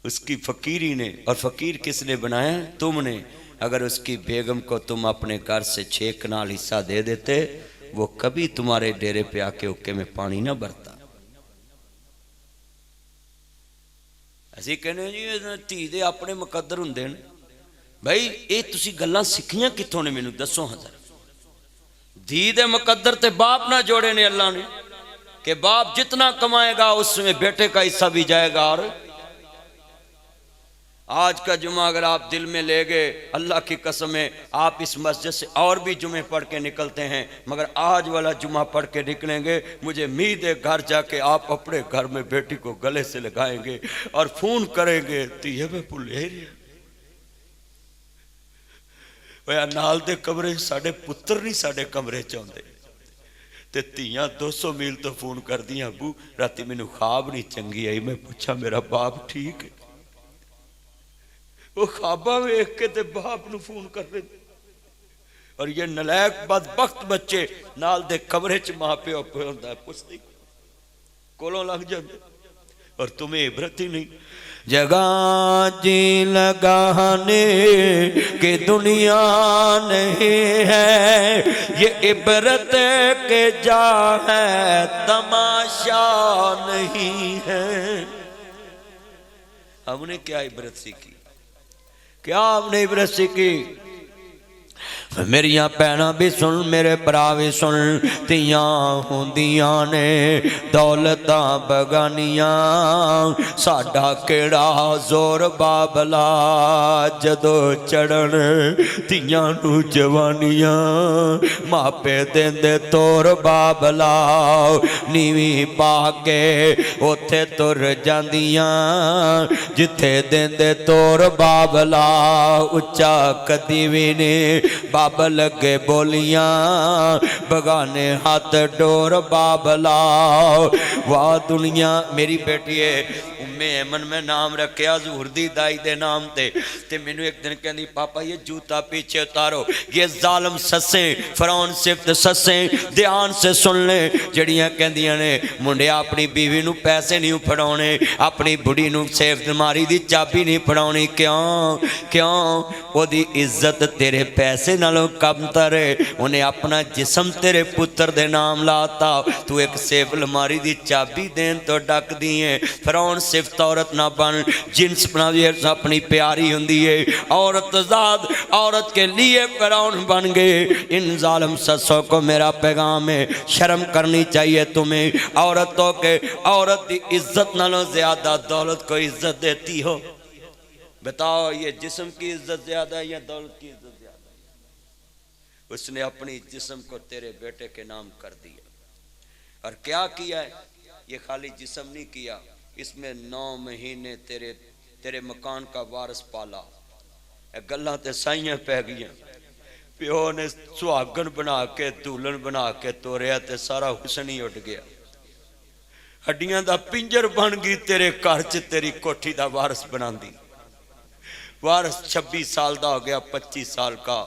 اس کی فقیری نے۔ اور فقیر کس نے بنایا؟ تم نے۔ اگر اس کی بیگم کو تم اپنے گھر سے 6 کنال حصہ دے دیتے، وہ کبھی تمہارے ڈیرے پہ آ کے حقے میں پانی نہ برتا۔ ایسی کہنے جی دھی دے اپنے مقدر ہوں دین۔ بھائی اے تسی گلاں سکھیاں کتوں نے مینوں دسو ہاں ذرا، دھی دے مقدر تے باپ نہ جوڑے نے اللہ نے کہ باپ جتنا کمائے گا اس میں بیٹے کا حصہ بھی جائے گا۔ اور آج کا جمعہ اگر آپ دل میں لے گئے، اللہ کی قسم ہے آپ اس مسجد سے اور بھی جمعے پڑھ کے نکلتے ہیں، مگر آج والا جمعہ پڑھ کے نکلیں گے، مجھے امید ہے گھر جا کے آپ اپنے گھر میں بیٹی کو گلے سے لگائیں گے اور فون کریں گے تیہ میں پلے رہے ویا نال دے کمرے ساڑے پتر نہیں ساڑے کمرے چاہتے تے تیاں 200 میل تو فون کر دیا، ابو راتی میں نے خواب نہیں چنگی آئی، میں پوچھا میرا باپ ٹھیک ہے؟ وہ خوابہ میں ایک کے تے باپ نو فون کر رہے تھے۔ اور یہ نلائق بدبخت بچے نال دے کمرے چ ماں پہ اوپے ہوندہ ہے، پوچھ نہیں کولوں لگ جاندے اور تمہیں عبرت ہی نہیں۔ جگہ جی لگانے کہ دنیا نہیں ہے، یہ عبرت کے جا ہے تماشا نہیں ہے۔ ہم نے کیا عبرت سیکھی؟ کیا ہم نے عبرت سیکھی؟ میریاں پہنا بھی سن، میرے برا بھی سن، تیاں ہوندیاں نے دولتاں بگانیاں، ساڈا کیڑا زور بابلا جدو چڑھن تیاں نو جوانیاں، ماپے دیندے تور بابلا نیوی پا کے اوتھے تر جاندیاں، جتھے دیندے تور بابلا اچا کدی بھی نے بابا لگے بولیاں، بگانے ہاتھ ڈور بابلا واہ دنیا۔ میری بیٹی ہے ام ایمن میں نام رکھیا حضور دی دائی دے نام تے میں نے ایک دن کہنی پاپا یہ جوتا پیچھے اتارو، یہ ظالم سسیں فرعون صفت سسیں دھیان سے سن لیں جڑیاں کہندیاں نے منڈیا اپنی بیوی نو پیسے نہیں پھڑاونے، اپنی بڑی نو سیف دماری دی چابی نہیں پھڑاونی، کیوں وہ دی عزت تیرے پیسے نالوں کم ترے، انہیں اپنا جسم تیرے پتر دے نام لاتا، تو ایک سیف الماری دی چابی دین تو ڈک دیئے۔ فرعون صفت عورت نہ بن، جنس بنا دیئے اپنی پیاری ہوندی ہے، عورت ذات عورت کے لیے فرعون بن گئے۔ ان ظالم سسوں کو میرا پیغام ہے، شرم کرنی چاہیے تمہیں، عورتوں کے عورت دی عزت نالوں زیادہ دولت کو عزت دیتی ہو۔ بتاؤ یہ جسم کی عزت زیادہ ہے یا دولت کی عزت زیادہ ہے؟ اس نے اپنی جسم کو تیرے بیٹے کے نام کر دیا، اور کیا کیا ہے؟ یہ خالی جسم نہیں کیا، اس میں 9 مہینے تیرے مکان کا وارث پالا، گلہ تے سائیاں پہ گیا، پیو نے سواگن بنا کے دولن بنا کے توریا تے سارا حسن ہی اٹھ گیا، ہڈیاں دا پنجر بن گئی تیرے کارچ تیری کوٹھی دا وارث بنا دی، وارث 26 سال دا ہو گیا 25 سال کا،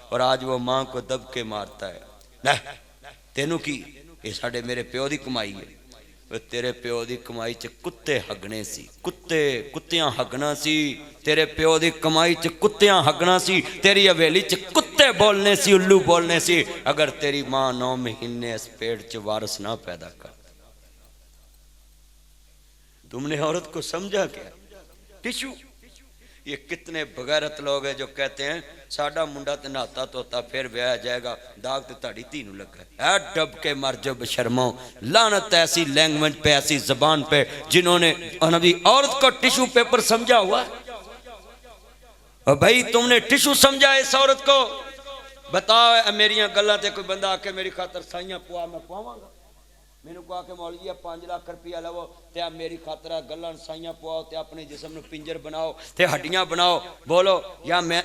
اور آج وہ ماں کو دب کے مارتا ہے۔ نہ تینوں کی یہ ساڑھے میرے پیو دی کمائی ہے، وہ تیرے پیو دی کمائی چے کتے ہگنے سی، کتیاں ہگنا سی، تیرے پیو دی کمائی چے کتیاں ہگنا سی، تیری حویلی چے کتے بولنے سی، الو بولنے سی، اگر تیری ماں 9 مہینے اس پیٹ چے وارث نہ پیدا کر۔ تم نے عورت کو سمجھا کیا؟ ٹیشو۔ یہ کتنے بغیرت لوگ ہیں جو کہتے ہیں ساڑھا منڈا تے ناتا توتا پھر بیایا جائے گا، داغ تے تاڑی تینوں لگا ہے، ڈب کے مر جو بشرموں، لعنت ایسی لینگویج پہ ایسی زبان پہ جنہوں نے نبی عورت کو ٹیشو پیپر سمجھا ہوا۔ اور بھائی تم نے ٹیشو سمجھا اس عورت کو؟ بتاؤ میریاں گلہ تے کوئی بندہ آکے میری خاطر سائیاں پوا میں پواں گا، میں نے کہا کہ مولوی 5 لاکھ روپیہ لو تے میری خاطرہ گلن سائیاں پواؤ تے اپنے جسم نو پنجر بناؤ تے ہڈیاں بناؤ، بولو یا میں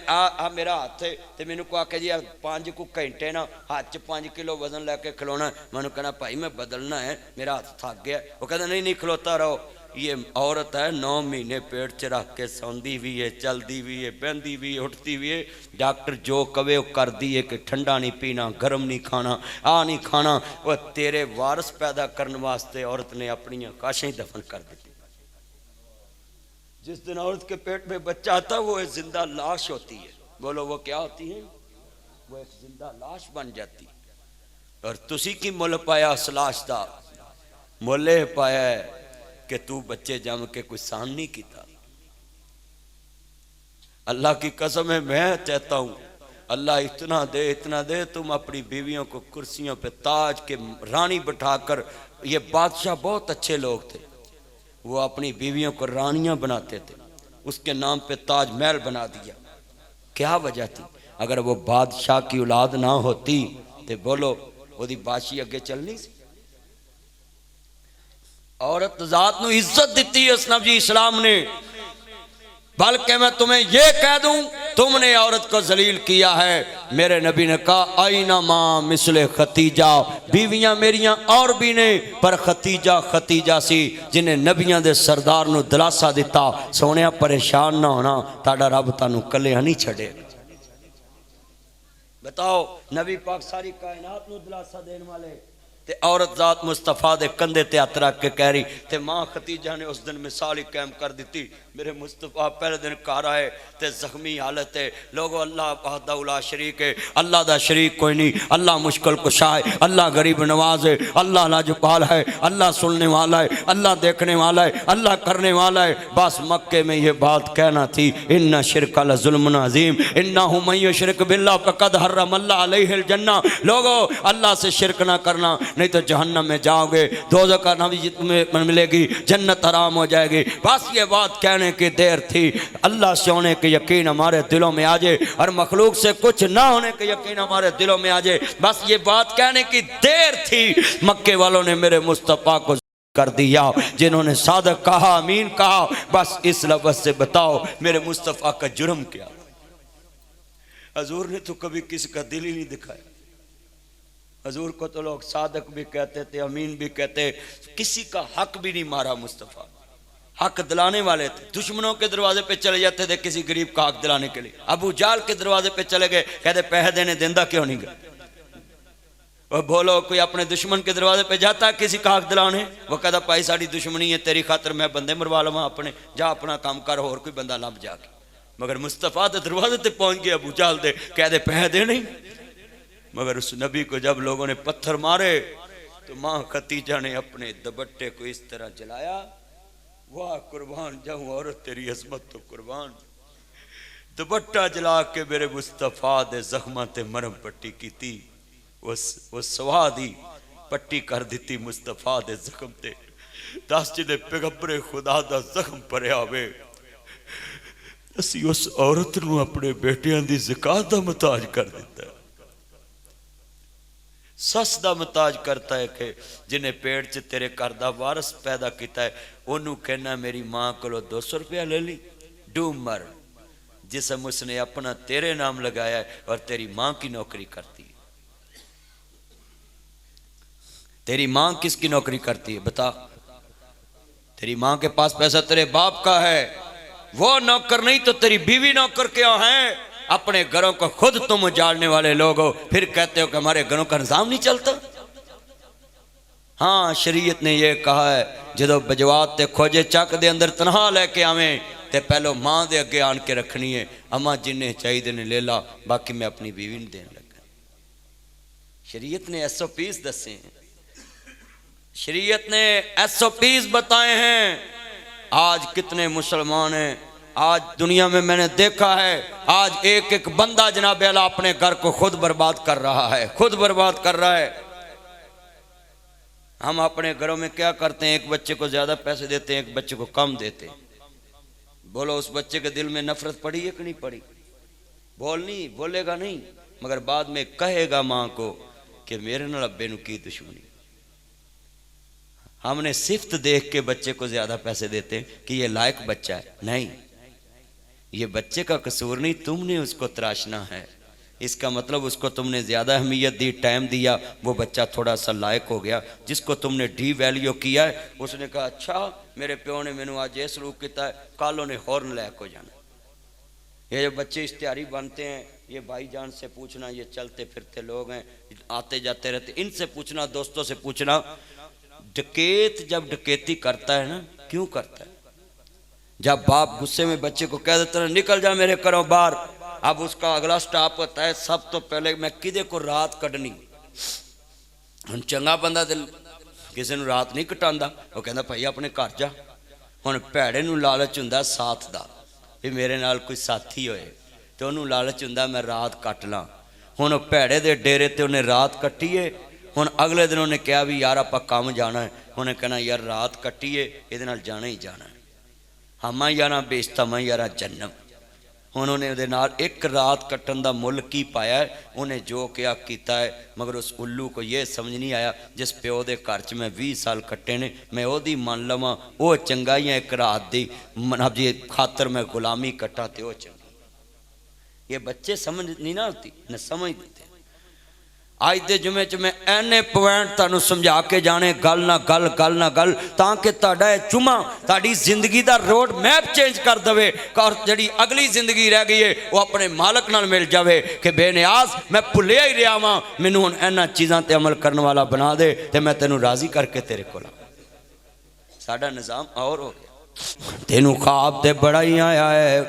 میرا ہاتھ تھے تے میں نے کہا کہ جی 5 کو گھنٹے نا ہاتھ 5 کلو وزن لے کے کھلونا، میں نے کہنا بھائی میں بدلنا ہے میرا ہاتھ تھک گیا، وہ کہتا نہیں کھلوتا رہو۔ یہ عورت ہے 9 مہینے پیٹ چ رکھ کے سوندی بھی ہے، چلدی بھی ہے، بہندی بھی ہے، اٹھتی بھی ہے، ڈاکٹر جو کہے وہ کر دیے کہ ٹھنڈا نہیں پینا، گرم نہیں کھانا، نہیں کھانا، وہ تیرے وارث پیدا کرنے واسطے عورت نے اپنی کاشیں دفن کر دیتی۔ جس دن عورت کے پیٹ میں بچہ آتا وہ ایک زندہ لاش ہوتی ہے، بولو وہ کیا ہوتی ہے؟ وہ ایک زندہ لاش بن جاتی، اور تسی کی مول پایا اس لاش دا؟ مولے پایا ہے کہ تو بچے جم کے کوئی سان نہیں کیتا۔ اللہ کی قسم ہے میں چاہتا ہوں اللہ اتنا دے تم اپنی بیویوں کو کرسیوں پہ تاج کے رانی بٹھا کر. یہ بادشاہ بہت اچھے لوگ تھے, وہ اپنی بیویوں کو رانیاں بناتے تھے, اس کے نام پہ تاج محل بنا دیا. کیا وجہ تھی؟ اگر وہ بادشاہ کی اولاد نہ ہوتی تو بولو وہ دی بادشاہی اگے چلنی سی. عورت ذات نو عزت دیتی ہے اسلام جی اسلام نے. بلکہ میں تمہیں یہ کہہ دوں تم نے عورت کو ذلیل کیا ہے. میرے نبی نے کہا اینما مثل ختیجہ, بیویاں میریاں اور بھی نے پر ختیجہ سی جنہیں نبیاں دے سردار نو دلاسا دیتا سونیا پریشان نہ ہونا تاڑا رب تانو کلے نہیں چھڑے. بتاؤ نبی پاک ساری کائنات نو دلاسا دین والے تے عورت ذات مصطفیٰ دے کندھے تے ہاتھ رکھ کے کہہ رہی تے ماں ختیجہ نے اس دن مثال ہی قائم کر دیتی. میرے مصطفیٰ پہلے دن کار آئے تے زخمی حالت ہے. لوگو اللہ وحدہ لا شریک ہے, اللہ دا شریک کوئی نہیں. اللہ مشکل کشا ہے, اللہ غریب نواز ہے, اللہ لاجپال ہے, اللہ سننے والا ہے, اللہ دیکھنے والا ہے, اللہ کرنے والا ہے. بس مکے میں یہ بات کہنا تھی ان شرک لظلم عظیم انہ من یشرک باللہ فقد حرم اللہ علیہ الجنہ. لوگو اللہ سے شرک نہ کرنا نہیں تو جہنم میں جاؤ گے, دوزخ کا نبی تمہیں ملے گی, جنت حرام ہو جائے گی. بس یہ بات کہنے کی دیر تھی. اللہ سے ہونے کے یقین ہمارے دلوں میں آ جائے اور مخلوق سے کچھ نہ ہونے کے یقین ہمارے دلوں میں آ جائے. بس یہ بات کہنے کی دیر تھی. مکے والوں نے میرے مصطفیٰ کو کر دیا, جنہوں نے صادق کہا امین کہا. بس اس لفظ سے بتاؤ میرے مصطفیٰ کا جرم کیا؟ حضور نے تو کبھی کسی کا دل ہی نہیں دکھایا. حضور کو تو لوگ صادق بھی کہتے تھے, امین بھی کہتے, کسی کا حق بھی نہیں مارا. مصطفیٰ حق دلانے والے تھے. دشمنوں کے دروازے پہ چلے جاتے تھے کسی غریب کا حق دلانے کے لیے. ابو جال کے دروازے پہ چلے گئے, کہتے پیسے دینے دیندہ کیوں نہیں گئے؟ وہ بولو کوئی اپنے دشمن کے دروازے پہ جاتا ہے کسی کا حق دلانے؟ وہ کہتا پائی ساڑی دشمنی ہے تیری خاطر میں بندے مروا لوں اپنے, جا اپنا کام کر اور کوئی بندہ لب جا کے. مگر مصطفیٰ دے دروازے تے پہنچ گئے ابو جال دے, کہتے پیسے دے نہیں. مگر اس نبی کو جب لوگوں نے پتھر مارے تو ماں ختیجہ نے اپنے دوپٹے کو اس طرح جلایا. واہ قربان جاؤں عورت تیری عظمت تو قربان. دوپٹہ جلا کے میرے مصطفیٰ دے زخمہ تے مرم پٹی کی تھی. وہ سوا دی پٹی کر دیتی مصطفیٰ دے زخم تے. دس جدے پیغمبر خدا دا زخم پرے آوے, اسی اس عورت نو اپنے بیٹیاں دی زکاة دا محتاج کر دیتا ہے. سس دا محتاج کرتا ہے کہ جنہیں پیڑ چ تیرے کردہ وارث پیدا کیتا ہے انہوں کہنا میری ماں کو 200 روپیہ لے لی. ڈوم مر جسم اس نے اپنا تیرے نام لگایا ہے اور تیری ماں کی نوکری کرتی ہے. تیری ماں کس کی نوکری کرتی ہے بتا؟ تیری ماں کے پاس پیسہ تیرے باپ کا ہے, وہ نوکر نہیں تو تیری بیوی نوکر کیا ہے؟ اپنے گھروں کو خود تم اجاڑنے والے لوگ ہو, پھر کہتے ہو کہ ہمارے گھروں کا نظام نہیں چلتا. ہاں شریعت نے یہ کہا ہے جدو بجوات تے کھوجے چک دے اندر تنہا لے کے آویں تے پہلو ماں دے اگے آن کے رکھنی ہے, اماں جنہیں چاہیے دینے لے لا, باقی میں اپنی بیوی نہیں دینے لگا. شریعت نے SOPs دسے ہیں, شریعت نے SOPs بتائے ہیں. آج کتنے مسلمان ہیں, آج دنیا میں نے دیکھا ہے, آج ایک ایک بندہ جناب اعلیٰ اپنے گھر کو خود برباد کر رہا ہے, خود برباد کر رہا ہے. ہم اپنے گھروں میں کیا کرتے ہیں؟ ایک بچے کو زیادہ پیسے دیتے ہیں, ایک بچے کو کم دیتے ہیں. بولو اس بچے کے دل میں نفرت پڑی ہے کہ نہیں پڑی؟ بولے گا نہیں, مگر بعد میں کہے گا ماں کو کہ میرے نال ابے نو کی دشمنی. ہم نے صفت دیکھ کے بچے کو زیادہ پیسے دیتے ہیں کہ یہ لائق بچہ ہے. نہیں, یہ بچے کا قصور نہیں, تم نے اس کو تراشنا ہے. اس کا مطلب اس کو تم نے زیادہ اہمیت دی, ٹائم دیا, وہ بچہ تھوڑا سا لائق ہو گیا. جس کو تم نے ڈی ویلیو کیا ہے اس نے کہا اچھا میرے پیو نے مینوں آج یہ سلوک کیتا ہے, کالوں نے ہورن لائق ہو جانا. یہ جو بچے اشتہاری بنتے ہیں, یہ بھائی جان سے پوچھنا, یہ چلتے پھرتے لوگ ہیں, آتے جاتے رہتے, ان سے پوچھنا, دوستوں سے پوچھنا. ڈکیت جب ڈکیتی کرتا ہے نا, کیوں کرتا ہے؟ جب باپ غصے میں بچے کو کہہ دیتا ہے نکل جا میرے گھروں باہر, اب اس کا اگلا سٹاپ ہوتا ہے سب تو پہلے میں کدے کو رات کڈنی. ہن چنگا بندہ دل کسی نو رات نہیں کٹاندا, وہ کہندا بھائی اپنے گھر جا. ہن بھیڑے نو لالچ ہوندا ساتھ دا, بھی میرے نال کوئی ساتھی ہوئے تو انہوں لالچ ہوندا میں رات کٹ لاں ہن بھیڑے دے ڈیرے تے انہیں رات کٹی ہے ہن اگلے دن انہیں کہا بھی یار آپا کام جانا ہے انہیں کہنا یار رات کٹی ہے یہ نال جانا ہی جانا ہے ہماں یارا بیشتا میں یارا جنم انہوں نے دے نال ایک رات کٹن دا مل کی پایا ہے انہیں جو کیا کیتا ہے مگر اس الو کو یہ سمجھ نہیں آیا جس پیو دے کارچ میں 20 سال کٹے نے میں او دی مان لما او چنگائیاں ایک رات دی مناب جی خاطر میں غلامی کٹا تے او چنگی یہ بچے سمجھ نہیں نہ ہوتی نہ سمجھ دیتے آج دے جمعے چ میں اینے پوائنٹ تانوں سمجھا کے جانے گل نہ گل تاکہ تہاڈا اے جمعہ تہاڈی زندگی دا روڈ میپ چینج کر دوے اور جڑی اگلی زندگی رہ گئی ہے وہ اپنے مالک نال مل جاوے کہ بے نیاز میں بھلیا ہی رہا ہاں مینوں ہن اینا چیزاں تے عمل کرن والا بنا دے تے میں تینوں راضی کر کے تیرے کول ساڈا نظام اور ہو گیا تینوں خواب تے بڑا ہی آیا ہے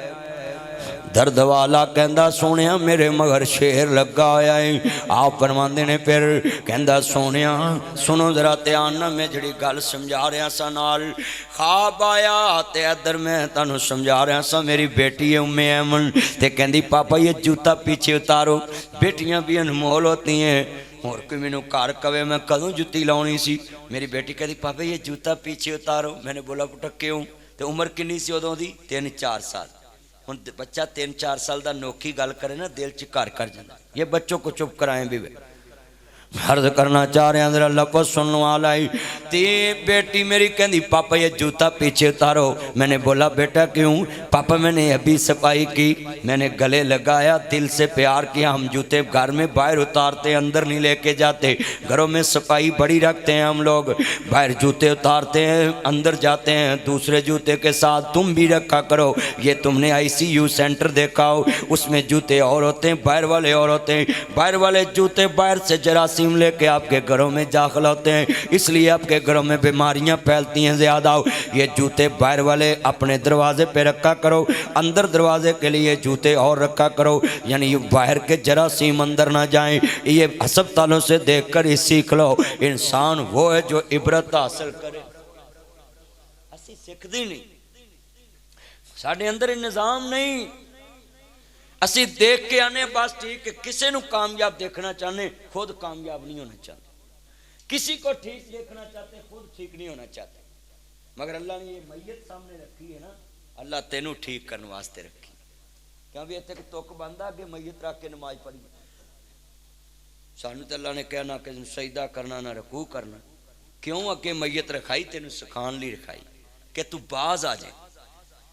درد والا کہندہ سونیا میرے مگر شیر لگا آیا ہے آپ فرماندے نے پھر کہندہ سونیا سنو ذرا تیانہ میں جڑی گل سمجھا رہا سا نال خواب آیا تے ادھر میں تانوں سمجھا رہا سا میری بیٹی ہے ام ایمن تے کہندی پاپا یہ جوتا پیچھے اتارو بیٹیاں بھی انمول ہوتی ہیں اور کوئی میں نے کار کوے میں کدوں جوتی لاؤنی سی میری بیٹی کہتی پاپا یہ جوتا پیچھے اتارو میں نے بولا پٹا کیوں تے عمر کنی سی ادوں دی 3-4 سال ہن بچہ 3-4 سال دا نوکھی گل کرے نا دل چکار کر جانا یہ بچوں کو چپ کرائیں بھی عرض کرنا چاہ رہے ہیں ذرا لفظ سننے والا ہی تی بیٹی میری کہندی پاپا یہ جوتا پیچھے اتارو میں نے بولا بیٹا کیوں پاپا میں نے ابھی صفائی کی میں نے گلے لگایا دل سے پیار کیا ہم جوتے گھر میں باہر اتارتے اندر نہیں لے کے جاتے گھروں میں صفائی بڑی رکھتے ہیں ہم لوگ باہر جوتے اتارتے ہیں اندر جاتے ہیں دوسرے جوتے کے ساتھ تم بھی رکھا کرو یہ تم نے ICU سینٹر دیکھا ہو اس میں جوتے اور ہوتے ہیں باہر والے اور ہوتے ہیں باہر والے جوتے باہر سے جراثیم لے کے آپ کے گھروں میں داخل ہوتے ہیں اس لیے آپ کے گھروں میں بیماریاں پھیلتی ہیں زیادہ یہ جوتے باہر والے اپنے دروازے پہ رکھا کرو اندر دروازے کے لیے جوتے اور رکھا کرو یعنی یہ باہر کے جراثیم اندر نہ جائیں یہ ہسپتالوں سے دیکھ کر ہی سیکھ لو انسان وہ ہے جو عبرت حاصل کرے اسی سکھ دی نہیں ساڑھے اندر نظام نہیں اسی دیکھ کے آنے بس ٹھیک کہ کسے نو کامیاب دیکھنا چاہنے خود کامیاب نہیں ہونا چاہتے کسی کو ٹھیک دیکھنا چاہتے خود ٹھیک نہیں ہونا چاہتے مگر اللہ نے یہ میت سامنے رکھی ہے نا اللہ تینوں ٹھیک کرنے واسطے رکھی کیوں بھی ایتھے کہ توک بندہ کہ میت رکھ کے نماز پڑھی سانو تے اللہ نے کہنا کہ سجدہ کرنا نہ رکوع کرنا کیوں اگے میت رکھائی تینوں سکھان لی رکھائی کہ تو باز آ جائے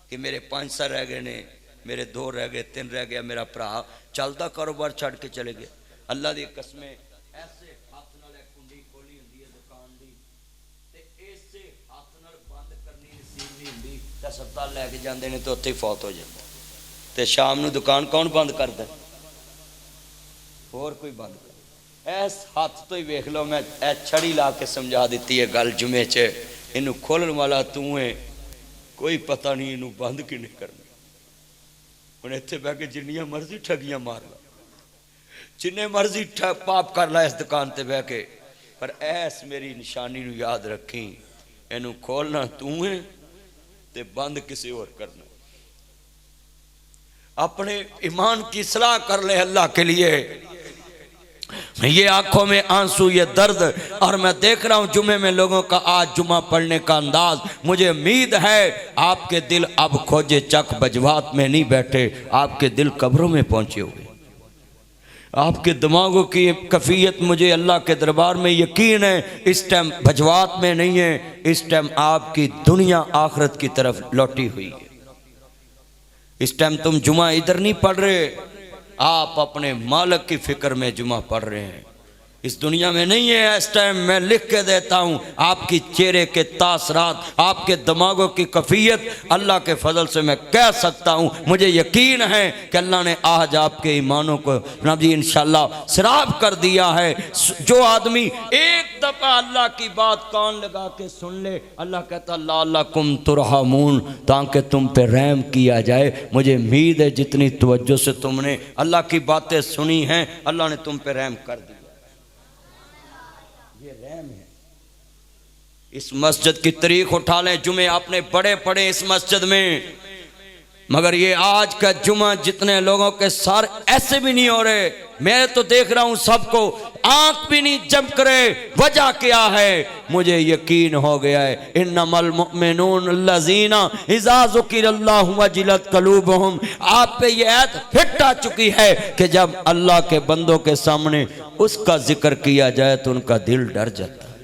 کہ میرے 5 سال رہ گئے نے میرے 2 رہ گئے 3 رہ گیا میرا پرا چلتا کاروبار چھڑ کے چلے گئے اللہ دی قسمیں ایسے ہاتھ نال ایک کنڈی کھولی ہوندی ہے دکان دی تے ایسے ہاتھ نال بند کرنی نصیب نہیں ہوندی تے ہسپتال لے کے جاندے نے تے اوتھے فوت ہو جاندا تے شام نو دکان کون بند کردا اور کوئی بند کر ایس ہاتھ تو ہی ویکھ لو میں اے چھڑی لا کے سمجھا دیتی ہے گل جمعے چ اینو کھولن والا تو ہے کوئی پتہ نہیں اینو بند کی نہیں کرنا انہیں اتھے بہ کے جنیاں مرضی ٹھگیاں مار لا جنہیں مرضی پاپ کر لا اس دکان تے بہ کے پر ایس میری نشانی نو یاد رکھیں اینو کھولنا تو ہے تے بند کسی اور کرنا اپنے ایمان کی اصلاح کر لے اللہ کے لیے یہ آنکھوں میں آنسو یہ درد اور میں دیکھ رہا ہوں جمعے میں لوگوں کا آج جمعہ پڑھنے کا انداز مجھے امید ہے آپ کے دل اب کھوجے چک بجوات میں نہیں بیٹھے آپ کے دل قبروں میں پہنچے ہوئے آپ کے دماغوں کی کیفیت مجھے اللہ کے دربار میں یقین ہے اس ٹائم بجوات میں نہیں ہے اس ٹائم آپ کی دنیا آخرت کی طرف لوٹی ہوئی ہے اس ٹائم تم جمعہ ادھر نہیں پڑھ رہے آپ اپنے مالک کی فکر میں جمعہ پڑھ رہے ہیں اس دنیا میں نہیں ہے اس ٹائم میں لکھ کے دیتا ہوں آپ کی چہرے کے تاثرات آپ کے دماغوں کی کیفیت اللہ کے فضل سے میں کہہ سکتا ہوں مجھے یقین ہے کہ اللہ نے آج آپ کے ایمانوں کو نبی انشاءاللہ سراب کر دیا ہے جو آدمی ایک دفعہ اللہ کی بات کان لگا کے سن لے اللہ کہتا لعلکم ترحمون تاکہ تم پہ رحم کیا جائے مجھے امید ہے جتنی توجہ سے تم نے اللہ کی باتیں سنی ہیں اللہ نے تم پہ رحم کر دیا یہ رحم ہے اس مسجد کی تاریخ اٹھا لیں جمعے آپ نے بڑے پڑے اس مسجد میں مگر یہ آج کا جمعہ جتنے لوگوں کے سر ایسے بھی نہیں ہو رہے، میں تو دیکھ رہا ہوں سب کو آنکھ بھی نہیں چمک رہے، وجہ کیا ہے؟ مجھے یقین ہو گیا ہے انما المؤمنون الذین اذا ذکر اللہ وجلت قلوبہم۔ آپ پہ یہ آیت ہٹ آ چکی ہے کہ جب اللہ کے بندوں کے سامنے اس کا ذکر کیا جائے تو ان کا دل ڈر جاتا ہے۔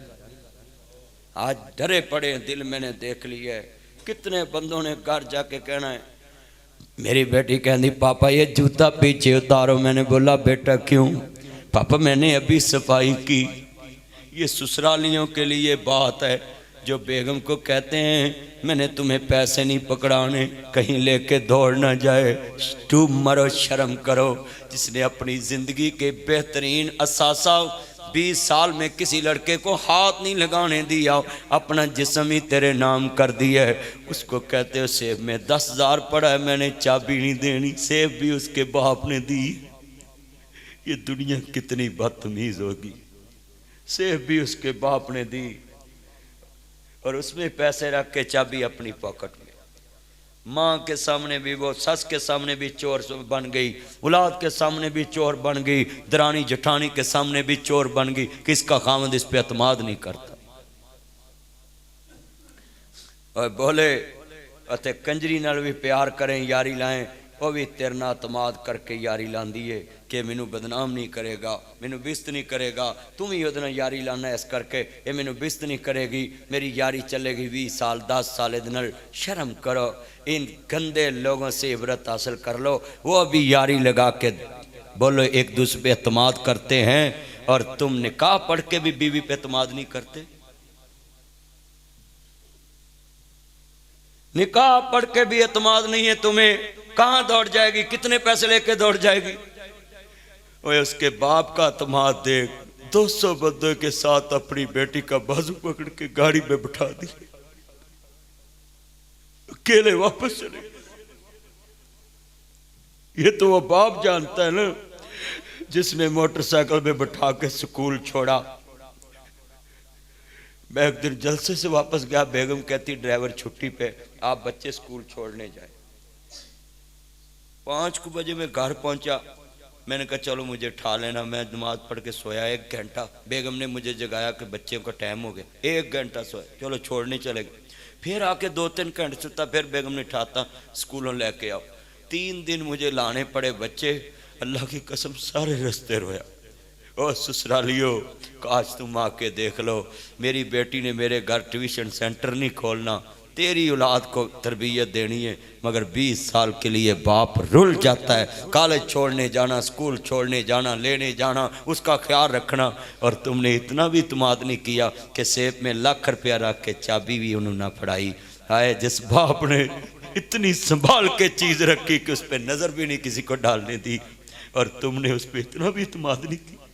آج ڈرے پڑے دل میں نے دیکھ لیا ہے، کتنے بندوں نے گھر جا کے کہنا ہے، میری بیٹی کہنی پاپا یہ جوتا پیچھے اتارو، میں نے بولا بیٹا کیوں؟ پاپا میں نے ابھی صفائی کی۔ یہ سسرالیوں کے لیے بات ہے جو بیگم کو کہتے ہیں میں نے تمہیں پیسے نہیں پکڑانے، کہیں لے کے دوڑ نہ جائے، ڈوب مرو، شرم کرو۔ جس نے اپنی زندگی کے بہترین اثاثہ 20 سال میں کسی لڑکے کو ہاتھ نہیں لگانے دیا، اپنا جسم ہی تیرے نام کر دیا ہے، اس کو کہتے ہو سیب میں 10,000 پڑا ہے میں نے چابی نہیں دینی، سیب بھی اس کے باپ نے دی۔ یہ دنیا کتنی بدتمیز ہوگی، سیب بھی اس کے باپ نے دی اور اس میں پیسے رکھ کے چابی اپنی پاکٹ میں۔ ماں کے سامنے بھی وہ، سس کے سامنے بھی چور بن گئی، اولاد کے سامنے بھی چور بن گئی، درانی جٹھانی کے سامنے بھی چور بن گئی۔ کس کا خاوند اس پہ اعتماد نہیں کرتا؟ اور بولے اتے کنجری نال بھی پیار کریں، یاری لائیں، وہ بھی تیرنا اعتماد کر کے یاری لاندی ہے کہ مینو بدنام نہیں کرے گا، مینو بست نہیں کرے گا، تم ہی ادنا یاری لانا اس کر کے یہ مینو بست نہیں کرے گی، میری یاری چلے گی 20 سال 10 سال ادنال۔ شرم کرو، ان گندے لوگوں سے عبرت حاصل کر لو۔ وہ بھی یاری لگا کے بولو ایک دوسرے پہ اعتماد کرتے ہیں، اور تم نکاح پڑھ کے بھی بیوی پہ اعتماد نہیں کرتے۔ نکاح پڑھ کے بھی اعتماد نہیں ہے تمہیں، کہاں دوڑ جائے گی؟ کتنے پیسے لے کے دوڑ جائے گی؟ اوہ اس کے باپ کا اعتماد دیکھ، 200 بندوں کے ساتھ اپنی بیٹی کا بازو پکڑ کے گاڑی میں بٹھا دی، اکیلے واپس چلے گئے۔ یہ تو وہ باپ جانتا ہے نا جس نے موٹر سائیکل میں بٹھا کے سکول چھوڑا۔ میں ایک دن جلسے سے واپس گیا، بیگم کہتی ڈرائیور چھٹی پہ، آپ بچے سکول چھوڑنے جائے۔ 5 بجے میں گھر پہنچا، میں نے کہا چلو مجھے اٹھا لینا، میں نماز پڑھ کے سویا 1 گھنٹہ، بیگم نے مجھے جگایا کہ بچے کا ٹائم ہو گیا، 1 گھنٹہ سویا، چلو چھوڑنے چلے گئے۔ پھر آ کے 2-3 گھنٹے سوتا، پھر بیگم نے اٹھاتا سکولوں لے کے آؤ۔ 3 دن مجھے لانے پڑے بچے، اللہ کی قسم سارے رستے رویا۔ او سسرالیو کاش تم آ کے دیکھ لو، میری بیٹی نے میرے گھر ٹیوشن سینٹر نہیں کھولنا، تیری اولاد کو تربیت دینی ہے، مگر 20 سال کے لیے باپ رل جاتا ہے، کالج چھوڑنے جانا، سکول چھوڑنے جانا، لینے جانا، اس کا خیال رکھنا، اور تم نے اتنا بھی اعتماد نہیں کیا کہ سیب میں 1,00,000 روپیہ رکھ کے چابی بھی انہوں نہ پڑھائی۔ ہائے جس باپ نے اتنی سنبھال کے چیز رکھی کہ اس پہ نظر بھی نہیں کسی کو ڈالنے دی، اور تم نے اس پہ اتنا بھی اعتماد نہیں کیا۔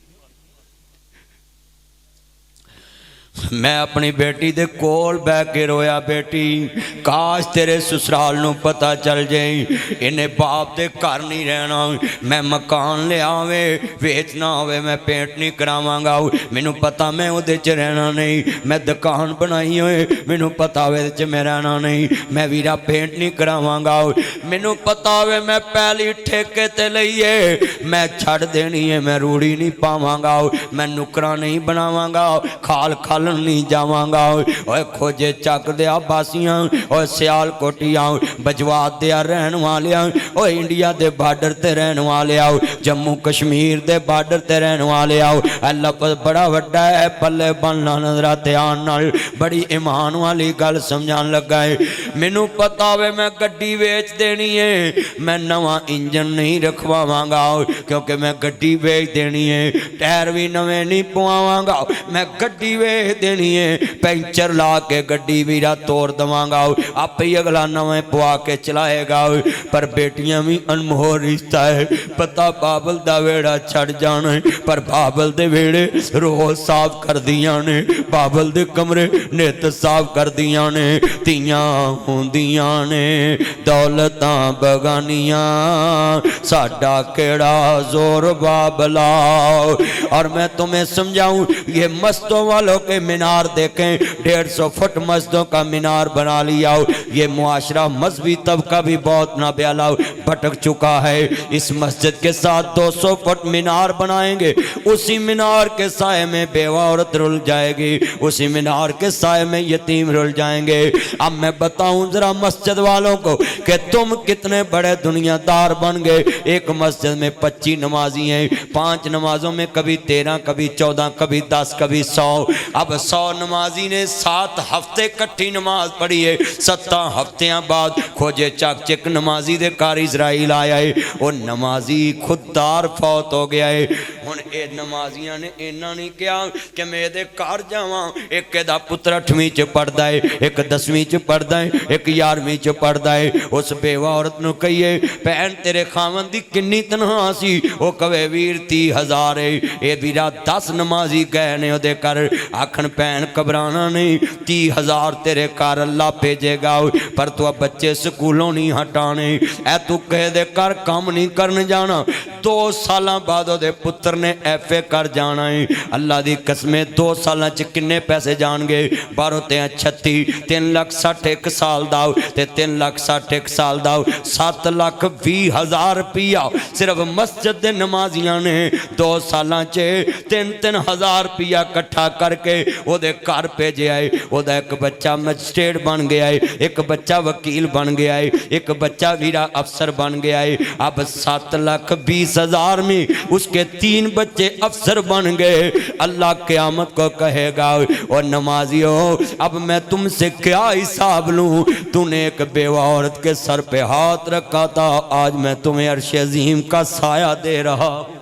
میں اپنی بیٹی دے کول بہ کے رویا، بیٹی کاش تیرے سسرال نو پتہ چل جائیں انہیں باپ دے گھر نہیں رہنا، میں مکان لے آوے ویچنا ہوئے میں پینٹ نہیں کراواں گا، مینوں پتہ میں اودے چ رہنا نہیں، میں دکان بنائی ہوئے مینوں پتہ ہوئے چ میں رہنا نہیں، میں ویرا پینٹ نہیں کراواں گا، مینوں پتہ ہوئے میں پہلی ٹھیکے تے لئیے میں چھڑ دینی ہے، میں روڑی نہیں پاواں گا، میں نکرا نہیں بناواں گا، کھال کھالن نہیں جاواں گا، اوے کھوجے چک دیا باسیاں، اوے سیال کوٹیاں بجوات دیا رہن والیاں، اوے انڈیا دے بارڈر تے رہن والیاں، جموں کشمیر دے بارڈر تے رہن والیاں، اللہ پر بڑا وڈا ہے، پلے بننا نظرات آن نال بڑی ایمان والی گل سمجھان لگا ہے۔ مینوں پتہ ہوئے میں گڈی ویچ دینی ہے، میں نواں انجن نہیں رکھواواں گا کیونکہ میں گڈی ویچ دینی ہے، ٹائر بھی نویں نہیں پواواں گا، میں گڈی ویچ دینی ہے، پینچر لا کے گڈی ویرا توڑ دواں گا، آپ ہی اگلا نویں پوا کے چلائے گا۔ پر بیٹیاں بھی انمول رشتہ ہے، پتہ بابل دا ویڑا چھڑ جانا ہے، پر بابل دے ویڑے روح صاف کر دیاں نے، بابل دے کمرے نیت صاف کر دیاں نے، تیاں ہوندیاں نے دولتاں بگانیاں ساڈا کیڑا زور بابلا۔ اور میں تمہیں سمجھاؤں یہ مسجدوں والوں کے مینار دیکھیں 150 فٹ مسجدوں کا مینار بنا لیا ہو، یہ معاشرہ مذہبی طبقہ بھی بہت نابیالہ بھٹک چکا ہے۔ اس مسجد کے ساتھ 200 فٹ مینار بنائیں گے، اسی مینار کے سائے میں بیوہ عورت رل جائے گی، اسی مینار کے سائے میں یتیم رل جائیں گے۔ اب میں بتاؤں ذرا مسجد والوں کو کہ تم کتنے بڑے دنیا دار بن گئے۔ ایک مسجد میں 25 نمازی ہیں، 5 نمازوں میں کبھی 13 کبھی 14 کبھی 10 کبھی 100۔ اب 100 نمازی نے 7 ہفتے کٹھی نماز پڑھی ہے، 7 ہفتیاں بعد کھوجے چک چک نمازی دے کار اسرائیل آیا ہے، وہ نمازی خوددار فوت ہو گیا ہے۔ ہن اے نمازیاں نے اینا نہیں کیا کہ میں دے کار جاواں، ایک دا پتر 8ویں چ پڑھدا ہے، ایک 10ویں چ پڑھدا ہے، ایک 11ویں چ پڑھدا ہے۔ اس بیوہ عورت نو کہیے بہن تیرے خاوند دی کنی تنہا سی، او کہے ویر 30,000 ہے۔ اے ویرا 10 نمازی گئے نے او دے کر آکھن بہن گھبرانا نہیں، 30,000 تیرے کار اللہ بھیجے گا، پر تو اب بچے سکولوں نہیں ہٹانے، اے تو کہے دے کر کام نہیں کرنے جانا۔ 2 سالاں بعد دے پتر نے ایف اے کر جانا ہے۔ اللہ دی قسمیں 2 سالاں چ کنے پیسے جان گے؟ 12 تے 36 3,60,000 ایک سال داؤ تے 3,60,000 ایک سال داؤ 7,20,000 روپیہ صرف مسجد دے نمازیاں نے 2 سالاں چ 3,000 روپیہ کٹھا کر کے وہ دے کار بھیجے آئے۔ وہ دا ایک بچہ مجسٹریٹ بن گیا ہے، ایک بچہ وکیل بن گیا ہے، ایک بچہ ویرا افسر بن گیا ہے۔ اب 7,20,000 میں اس کے 3 بچے افسر بن گئے۔ اللہ قیامت کو کہے گا اور نمازیوں اب میں تم سے کیا حساب لوں؟ تو نے ایک بیوہ عورت کے سر پہ ہاتھ رکھا تھا، آج میں تمہیں عرش عظیم کا سایہ دے رہا ہوں۔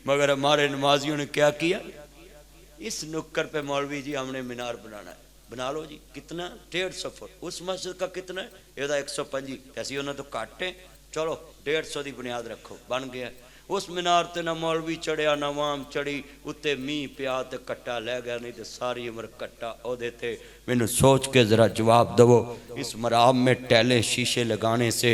مگر ہمارے نمازیوں نے کیا کیا؟ اس نکر پہ مولوی جی ہم نے مینار بنانا ہے، بنا لو جی۔ کتنا؟ 150 فٹ۔ اس مسجد کا کتنا ہے؟ یہ 125۔ ایسی انہوں نے تو کاٹے، چلو 150 دی بنیاد رکھو، بن گیا۔ اس مینار تے نہ مولوی چڑھیا نہ وام چڑھی، اتے می پیا تے کٹا لے گیا، نہیں تے ساری عمر کٹا او دیتے۔ میں نے سوچ کے ذرا جواب دو، اس مرام میں ٹیلیں شیشے لگانے سے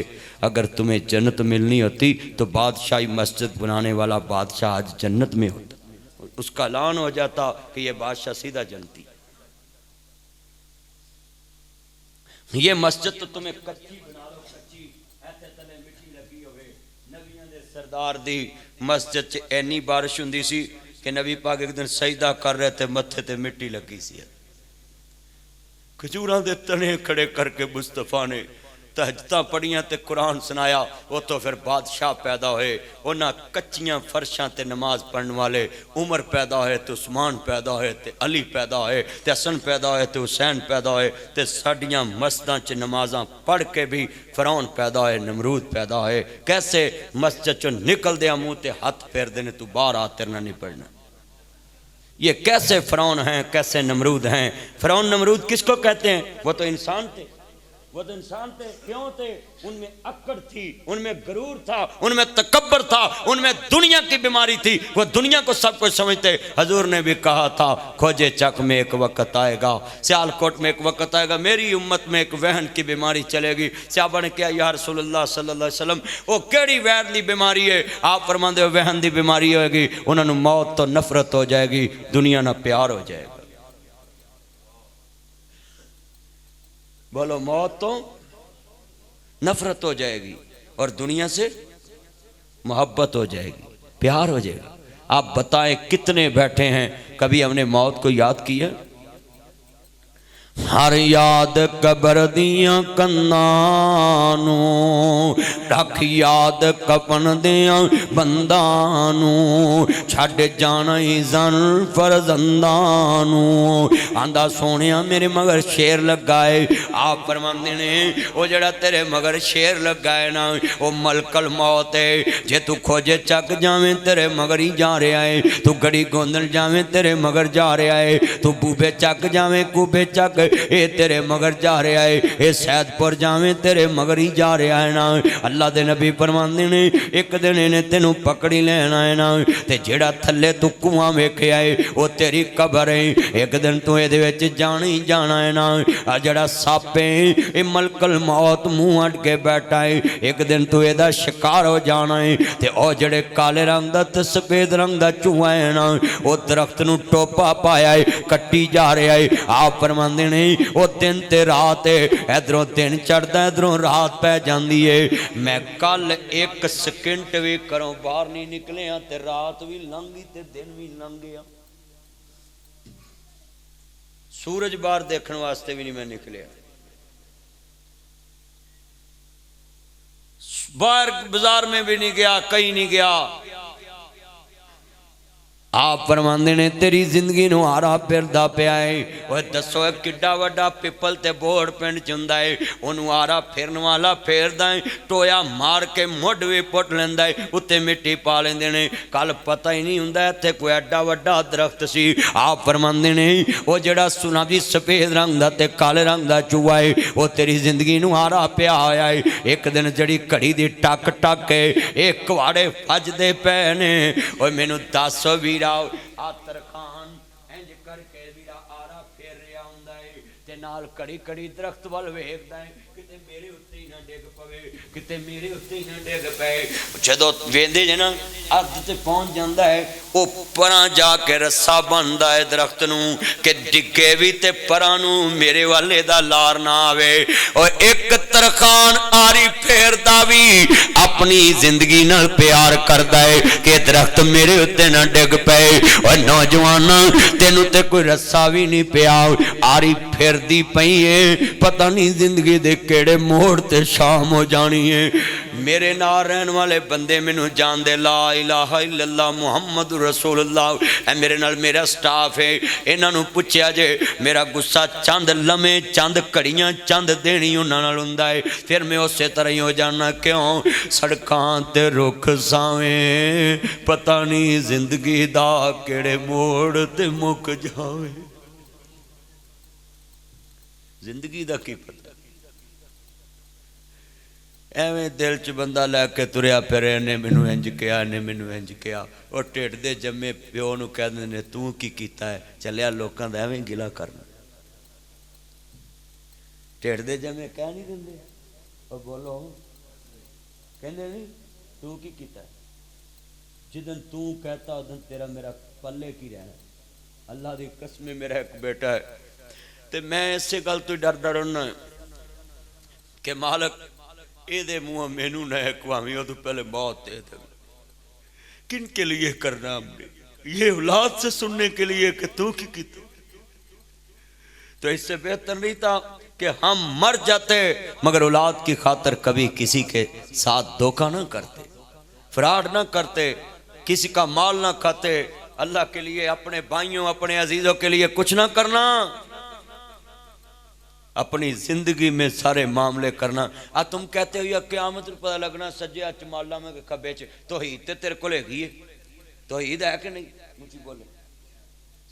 اگر تمہیں جنت ملنی ہوتی تو بادشاہی مسجد بنانے والا بادشاہ آج جنت میں ہوتا، اس کا اعلان ہو جاتا کہ یہ بادشاہ سیدھا جنتی۔ یہ مسجد تو تمہیں کچی بنا لو، کچی ایسے تلے مٹی لگی ہوئے۔ نبیوں دے سردار دی مسجد چ اینی بارش ہوندی سی کہ نبی پاک ایک دن سجدہ کر رہے تھے، متھے تے مٹی لگی سی۔ کھجوراں دے تنے کھڑے کر کے مصطفیٰ نے تہجداں پڑھیاں تے قرآن سنایا۔ وہ تو پھر بادشاہ پیدا ہوئے، انہاں کچیاں فرشاں تے نماز پڑھن والے عمر پیدا ہوئے تے عثمان پیدا ہوئے تے علی پیدا ہوئے تے حسن پیدا ہوئے تے حسین پیدا ہوئے تے ساڈیاں مسجداں چ نمازاں پڑھ کے بھی فرعون پیدا ہوئے، نمرود پیدا ہوئے۔ کیسے مسجد چوں نکل دیا منہ تے ہاتھ پھیر دینے تو باہر آ تیرنا نہیں پڑھنا۔ یہ کیسے فرعون ہیں، کیسے نمرود ہیں؟ فرعون نمرود کس کو کہتے ہیں؟ وہ تو انسان تھے، وہ تو انسان تھے۔ کیوں تھے؟ ان میں اکڑ تھی، ان میں غرور تھا، ان میں تکبر تھا، ان میں دنیا کی بیماری تھی، وہ دنیا کو سب کچھ سمجھتے۔ حضور نے بھی کہا تھا کھوجے چک میں ایک وقت آئے گا، سیالکوٹ میں ایک وقت آئے گا، میری امت میں ایک وہن کی بیماری چلے گی۔ صحابہ نے کہا یا رسول اللہ صلی اللہ علیہ وسلم وہ کیڑی وہن دی بیماری ہے؟ آپ فرماندے ہو وہن دی بیماری ہوئے گی، انہوں نے موت تو نفرت ہو جائے گی، دنیا نہ پیار ہو جائے گا۔ بولو موت تو نفرت ہو جائے گی اور دنیا سے محبت ہو جائے گی، پیار ہو جائے گا۔ آپ بتائیں کتنے بیٹھے ہیں کبھی ہم نے موت کو یاد کیا؟ ہر یاد قبر دیاں کنانو رکھ یاد کفن دیاں بندانو چھڑ جانا ہی زن فرزندانو۔ آندہ سونیا میرے مگر شیر لگائے، آپ فرماندے نے وہ جڑا تیرے مگر شیر لگائے نا وہ ملک الموت ہے۔ جے تو کھوجے چک جاویں تیرے مگر ہی جا رہے آئے، تو گڑی گوندل جاویں تیرے مگر جا رہے آئے، تو بوبے چک جاویں کوبے چک
اے تیرے مگر جا رہا ہے، اے سید پور جاویں تیرے مگر ہی جا رہا ہے نا۔ اللہ دے نبی فرماندے نے ایک دن انہیں تینوں پکڑی لینا ہے نا، تے جیڑا تھلے تو کنواں ویکھیا ہے وہ تیری قبر ہے، ایک دن تو اے دے وچ جانا ہی جانا ہے نا۔ جڑا سپ ہے اے ملک الموت منہ اٹ کے بیٹھا ہے، ایک دن تو اے دا شکار ہو جانا ہے، تے او جڑے کالے رنگ دا تے سفید رنگ دا چوہا ہے نا، او درخت نو ٹوپا پایا ہے، کٹی جا رہا ہے۔ آپ فرماندے نے او دن تے رات ہے، ادھروں دن چڑھدا ادھروں رات پہ جاندی ہے۔ میں کل ایک سیکنڈ بھی کروں باہر نہیں نکلے ہاں تے رات بھی لنگی تے دن بھی لنگ گیا، سورج باہر دیکھن واسطے بھی نہیں میں نکلیا، باہر بازار میں بھی نہیں گیا، کہیں نہیں گیا۔ آپ فرماندے نے تیری زندگی نو آرا پھردا پیا ہے، وہ دسو کڈا وڈا پپل تے بوڑ پنڈ چندا ہے، انہوں آرا پھرن والا پھیردا ہے، ٹویا مار کے مڈ بھی پٹ لیندا ہے، اتے مٹی پا لیندے نے، کل پتہ ہی نہیں ہوندا تے کوئی ایڈا وڈا درخت سی۔ آپ فرماندے نے وہ جڑا سنا بھی سفید رنگ دا تے کالے رنگ دا چوہا ہے، وہ تیری زندگی نو آرا پیا آیا ہے، ایک دن جڑی کڑی دی ٹک ٹک ہے، ایک کواڑے فج دے پے نے، اوے مینوں دس ویرا آتر خان انج کر کے ویرا آرا پھیر رہا ہوندا ہے تے نال کڑی کڑی درخت وال ویکھدا ہے، کتے میرے اُتے ہی نہ ڈگ پوے، کتے میرے اُتے ہی نہ ڈگ پے۔ جدوں ویندے جے نا ارد تے پہنچ جاندا ہے، او پراں جا کے رسا بندا ہے درخت نو کہ ڈگے وی تے پراں نو میرے والے دا لار نہ آوے۔ اور ایک ترخان آری پھیردا وی اپنی زندگی نال پیار کردا ہے کہ درخت میرے اُتے نہ ڈگ پے۔ اور نوجوان تینوں تے کوئی رسا بھی نہیں پیا، آری پھردی پئی ہے، پتہ نہیں زندگی دے کیڑے موڑ تے شام ہو جانی ہے۔ میرے نال رہن والے بندے مینوں جان دے، لا الہ الا اللہ محمد رسول اللہ، اے میرے نال میرا سٹاف ہے، انہاں نوں پوچھیا جے میرا غصہ چند لمحے چند کڑیاں چند دینی انہاں نال ہوندا ہے، پھر میں اسی طرح ہی ہو جانا۔ کیوں؟ سڑکاں تے رخ ساویں، پتہ نہیں زندگی دا کیڑے موڑ تے مک جاوے، زندگی دا کی پتہ۔ ایویں دل چ بندہ لے کے تریا پھرے، نے مینوں انج کیا، نے مینوں انج کیا، اور ٹھڈ دے جمے پیو نو کہندے نے تو کی کیتا ہے، چلیا لوکاں دا ایویں گلا کرنا، ٹھڈ دے جمے کہہ نہیں دیندے، اور بولو کہندے نہیں تو کی کیتا ہے، جدن تو کہتا ادن تیرا میرا پلے کی رہنا۔ اللہ دی قسم میرا ایک بیٹا ہے تے میں اسی گل تو ڈر ڈرنا کہ مالک اے دے منہ مینوں نہ کواویں، او تو پہلے موت دے دے۔ کن کے لیے کرنا ہم نے یہ اولاد سے سننے کے لیے کہ تو کی کیتا، تو اس سے بہتر نہیں تھا کہ ہم مر جاتے مگر اولاد کی خاطر کبھی کسی کے ساتھ دھوکہ نہ کرتے، فراڈ نہ کرتے، کسی کا مال نہ کھاتے، اللہ کے لیے اپنے بھائیوں اپنے عزیزوں کے لیے کچھ نہ کرنا، اپنی زندگی میں سارے معاملے کرنا۔ تم کہتے ہو یا قیامت پتہ لگنا سجے اچ مالا میں کھبے چ، توحید تے تیرے کو لے گئی ہے، توحید ہے کہ نہیں؟ مجھے بولے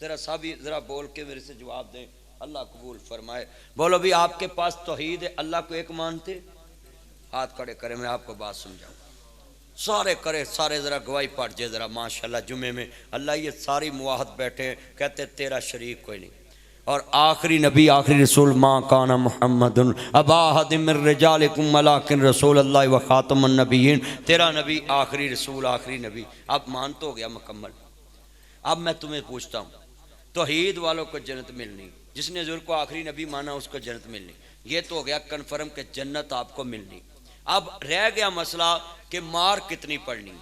ذرا صاحبی ذرا بول کے میرے سے جواب دیں، اللہ قبول فرمائے۔ بولو بھی آپ کے پاس توحید ہے، اللہ کو ایک مانتے؟ ہاتھ کھڑے کرے، میں آپ کو بات سمجھاؤں، سارے کرے، سارے ذرا گواہی پڑھ جائے ذرا ماشاءاللہ جمعے میں، اللہ یہ ساری مواحد بیٹھے ہیں کہتے تیرا شریک کوئی نہیں، اور آخری نبی آخری رسول ما کان محمد ابا احد من رجالکم ولکن رسول اللہ و خاتم النبیین، تیرا نبی آخری رسول آخری نبی۔ اب مان تو ہو گیا مکمل۔ اب میں تمہیں پوچھتا ہوں، توحید والوں کو جنت ملنی، جس نے حضور کو آخری نبی مانا اس کو جنت ملنی، یہ تو ہو گیا کنفرم کہ جنت آپ کو ملنی۔ اب رہ گیا مسئلہ کہ مار کتنی پڑنی،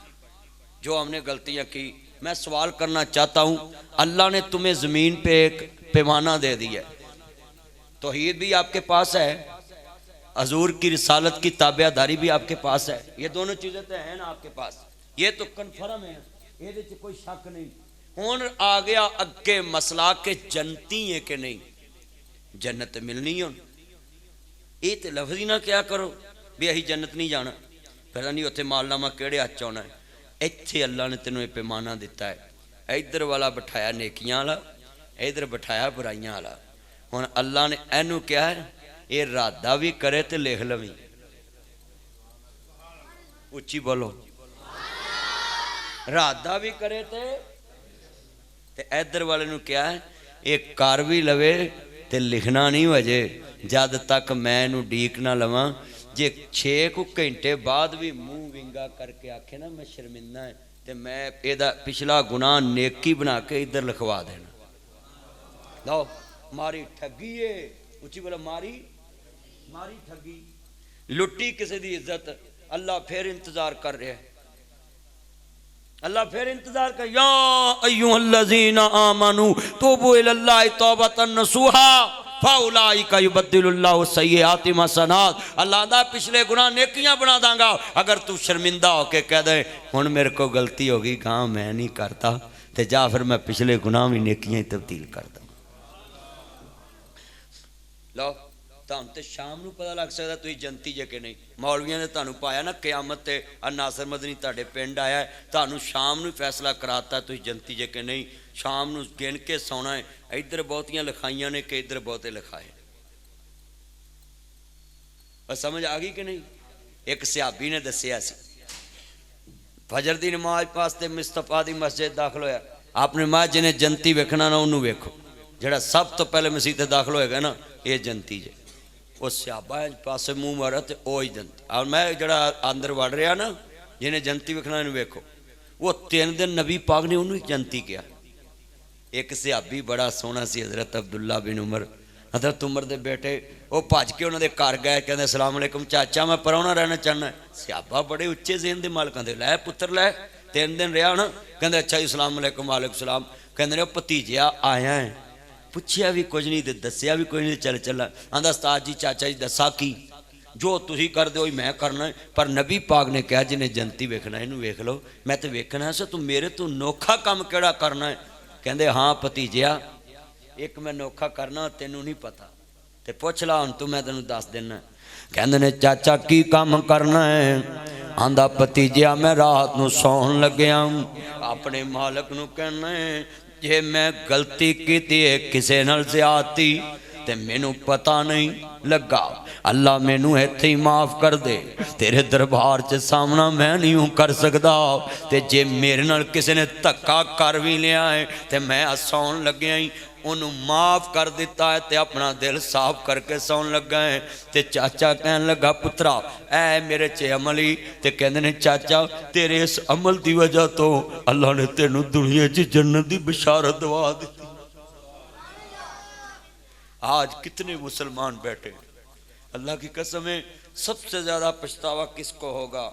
جو ہم نے غلطیاں کی۔ میں سوال کرنا چاہتا ہوں، اللہ نے تمہیں زمین پہ ایک پیمانہ دے دیا ہے، توحید بھی آپ کے پاس ہے، حضور کی رسالت کی تابع داری بھی آپ کے پاس ہے، یہ دونوں چیزیں تو ہیں نا آپ کے پاس، یہ تو کنفرم ہے، یہ کوئی شک نہیں۔ ہون آ گیا اگے مسئلہ کہ جنتی ہے کہ نہیں، جنت ملنی ہے، یہ تو لفظ ہی نہ کیا کرو بھی اہی جنت نہیں جانا، پہلا نہیں ہوتے مالنامہ کیڑے ہاتھ ہونا ہے۔ ایتھے اللہ نے تینوں یہ پیمانہ دیتا ہے، ادھر والا بٹھایا نیکیاں والا، ادھر بٹھایا برائیاں والا۔ ہن اللہ نے اینو کیا ہے یہ ارادہ بھی کرے تے لکھ لویں اچھی بولو ارادہ بھی کرے تے ادھر والے نو کیا ہے ایک کار بھی لوے تے لکھنا نہیں وجے جد تک میں نو ڈیک نہ لواں جے 6 گھنٹے بعد بھی منہ ونگا کر کے آکھے نا میں شرمندہ ہے تے میں ایدہ پچھلا گناہ نیکی بنا کے ادھر لکھوا دینا لو ماری ٹھگی ہے اچھی بولا ماری ٹھگی لٹی کسی دی عزت اللہ پھر انتظار کر رہے ہیں اللہ پھر انتظار کر یا ایوہ الذین آمنوا توبوا الاللہ توبۃ نصوحا فاولئک یبدل اللہ السیئات حسنات اللہ دا پچھلے گناہ نیکیاں بنا داں گا اگر تو شرمندہ ہو کے کہہ دے ہن میرے کو غلطی ہوگی کہاں میں نہیں کرتا تے جا پھر میں پچھلے گناہ بھی نیکیاں ہی تبدیل کر دوں لو تم تے شام نو پتہ لگ سکتا تھی جنتی جے کہ نہیں مولویاں نے تانوں پایا نا قیامت تے ناصر مدنی تاڑے پنڈ آیا ہے تانوں شام نو فیصلہ کراتا ہے تھی جنتی جے کہ نہیں شام نو گن کے سونا ہے ادھر بہتیاں لکھائیاں نے کہ ادھر بہتے لکھائے اور سمجھ آ گئی کہ نہیں ایک صحابی نے دسیا سی فجر دی نماز پاستے مصطفیٰ دی مسجد داخل ہویا آپ نے ماں جنہیں جنتی ویکھنا نا انہوں ویکھو جڑا سب تو پہلے مسجد داخل ہوئے گا نا یہ جنتی جے وہ صحابہ پاسے منہ مارا تے اوہی جنتی اور میں جڑا اندر وڑ رہا نا جنہیں جنتی ویکھنا انہوں ویکھو وہ 3 دن نبی پاک نے انہوں جنتی کیا ایک صحابی بڑا سونا سی حضرت عبداللہ بن عمر حضرت عمر دے بیٹے وہ بھج کے انہوں دے گھر گئے کہندے السلام علیکم چاچا میں پراؤنا رہنا چاہنا ہے صحابہ بڑے اچھے ذہن دے مالک کہندے لے پتر لے 3 دن رہا نا کہندے اچھا جی السلام علیکم وعلیکم السلام کہندے نے بھتیجیا آیا ہے پوچھیا بھی کچھ نہیں تے دسیا بھی کوئی نہیں چل چلا آندا استاد جی چاچا جی دسا کی جو تسی کر دے ہوئی میں کرنا ہے پر نبی پاک نے کہا جنہیں جنتی ویکھنا ہے انہوں ویکھ لو میں تے ویکھنا ہے سو تو میرے تو نوکھا کام کیڑا کرنا ہے کہندے ہاں بھتیجیا ایک میں نوکھا کرنا تینوں نہیں پتا تے پوچھ لا ہن تو میں تینوں دس دینا کہندے نے چاچا کی کام کرنا ہے آندا بھتیجیا میں رات نو سون لگیا اپنے مالک نو کہنا ہے جے میں غلطی کی تھی کسے نال زیادتی تے مینوں پتہ نہیں لگا اللہ مینوں ایتھے ہی معاف کر دے تیرے دربار چ سامنا میں نہیں ہوں کر سکدا تے جے میرے نال کسے نے دھکا کر بھی لیا ہے تے میں سون لگیا ہی انہوں معاف کر دیتا ہے تے اپنا دل صاف کر کے سون لگا ہے تے چاچا کہن لگا پترا اے میرے چے عملی تے کہندے نے چاچا تیرے اس عمل دی وجہ تو اللہ نے تینوں دنیا چ جنت دی بشارت دوا دیتی آج کتنے مسلمان بیٹھے اللہ کی قسم ہے سب سے زیادہ پچھتاوا کس کو ہوگا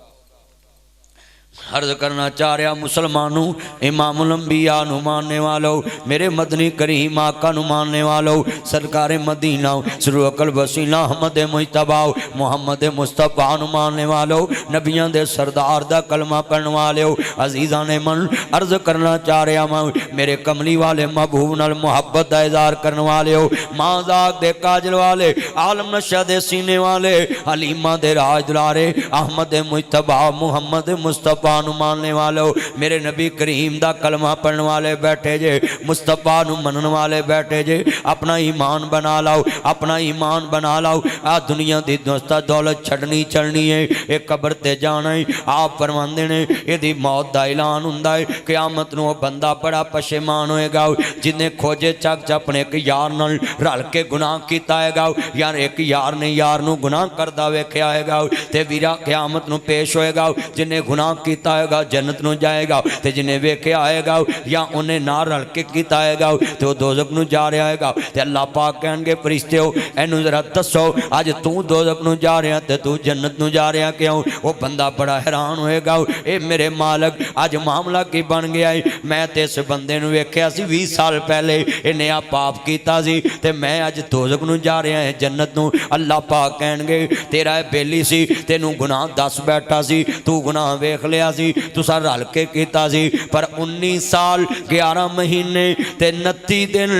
عرض کرنا چاہ رہا مسلمانوں امام الانبیاء نو ماننے والوں میرے مدنی کریم آقا نو ماننے والوں سرکار مدینہ سرور اکل وسیلہ احمد مجتبی محمد مصطفیٰ نو ماننے والوں نبیاں دے سردار دا کلمہ پڑھنے والوں عزیزان من عرض کرنا چاہ رہا میں میرے کملی والے محبوب نال محبت دا اظہار کرنے والوں ماں ذاک دے کاجل والے عالم نشہ دے سینے والے حلیمہ دے راج دلارے احمد مجتبی محمد مصطفیٰ نو ماننے والو میرے نبی کریم دا کلمہ پڑھنے والے بیٹھے جے مصطفیٰ نو منن والے بیٹھے جے اپنا ایمان بنا لاؤ اپنا ایمان بنا لاؤ آ دنیا دی دوستہ دولت چھڑنی چڑنی ہے ایک قبر تے جانا ہے آپ فرماندے نے یہ دی موت دا اعلان ہوندا ہے قیامت نو بندہ بڑا پشیمان ہوئے گا جنہیں کھوجے چک چپنے ایک یار نال رل کے گناہ کیتا ہے گا یار ایک یار نے یار نو گناہ کردہ ویکھے آئے گا تے ویرا قیامت نو پیش ہوئے گا جنہیں گناہ کیتا ہے گا جنت نو جائے گا تے جنہیں ویکھے آئے گا یا انہیں نہ رل کے کیتا ہے گا تے وہ دوزخ نو جا رہا ہے گا تے اللہ پاک کہن گے فرشتے ہو اینو ذرا دسو آج تو دوزخ نو جا رہا تے تو جنت نو جا رہا کیوں وہ بندہ بڑا حیران ہوئے گا اے میرے مالک آج معاملہ کی بن گیا ہے میں تے اس بندے نو ویکھیا سی 20 سال پہلے انہیں آپ پاپ کیتا سی تے میں آج دوزخ نو جا رہا ہے جنت نو اللہ پاک کہن گے تیرا بیلی سی تینوں گناہ 10 بیٹھا سی تو گناہ ویکھ لیا سی تو سا رل کے کیتا سی پر 19 سال 11 مہینے تے 29 دن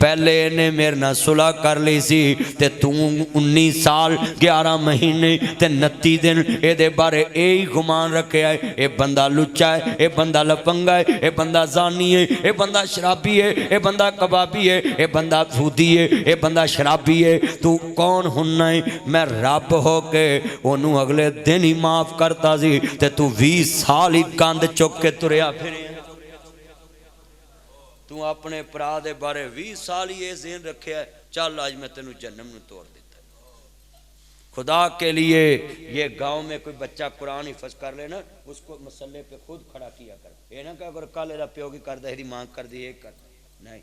پہلے نے میرے نہ صلح کر لی سی تے تو 19 سال 11 مہینے تے 29 دن اے دے بارے اے ہی گمان رکھے آئے اے بندہ لچا ہے اے بندہ لپنگا ہے اے بندہ زانی ہے اے بندہ شرابی ہے اے بندہ کبابی ہے اے بندہ سودی ہے اے بندہ شرابی ہے تو کون ہننا ہے میں رب ہو کے انہوں اگلے دن ہی معاف کرتا سی تے تو 20 سال ہی گند چک کے تریا پھرے تو اپنے پرا دے بارے 20 سال ہی یہ ذہن رکھے ہے چل آج میں تینوں جنم نو توڑ دیتا خدا کے لیے یہ گاؤں میں کوئی بچہ قرآن حفظ کر لے نا اس کو مسئلے پہ خود کھڑا کیا کر یہ نہ کہ اگر کل ایرا پیوگی کر دے ہری مانگ کر دی ایک کر نہیں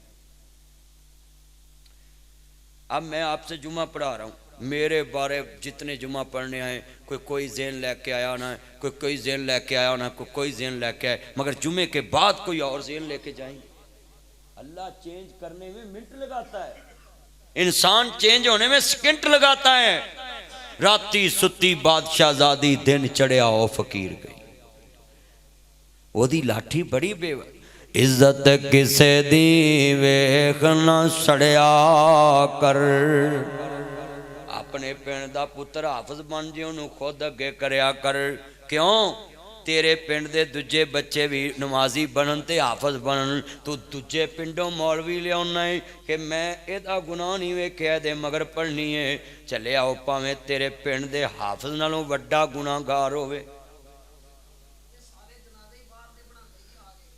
اب میں آپ سے جمعہ پڑھا رہا ہوں میرے بارے جتنے جمعہ پڑھنے آئے کوئی ذہن لے کے آیا ہونا ہے کوئی ذہن لے کے آیا ہونا ہے کوئی ذہن لے کے آئے مگر جمعے کے بعد کوئی اور ذہن لے کے جائیں اللہ چینج کرنے میں منٹ لگاتا ہے انسان چینج ہونے میں سکنٹ لگاتا ہے راتی ستی بادشاہ زادی دن چڑھیا او فقیر گئی وہ دی لاٹھی بڑی بے عزت کسے دی ویخنا سڑیا کر اپنے پینڈ دا پتر حافظ بن جی انہوں خود اگے کریا کر کیوں تیرے پنڈ دے دجے بچے بھی نمازی بنن تے حافظ بنن تو دجے پنڈوں مولوی لے ہونا ہے کہ میں ایدہ گناہ نہیں ویکھیا دے مگر پڑھنی ہے چلے آؤ پاویں تیرے پنڈ دے حافظ نالوں وڈا گناہ گار ہوئے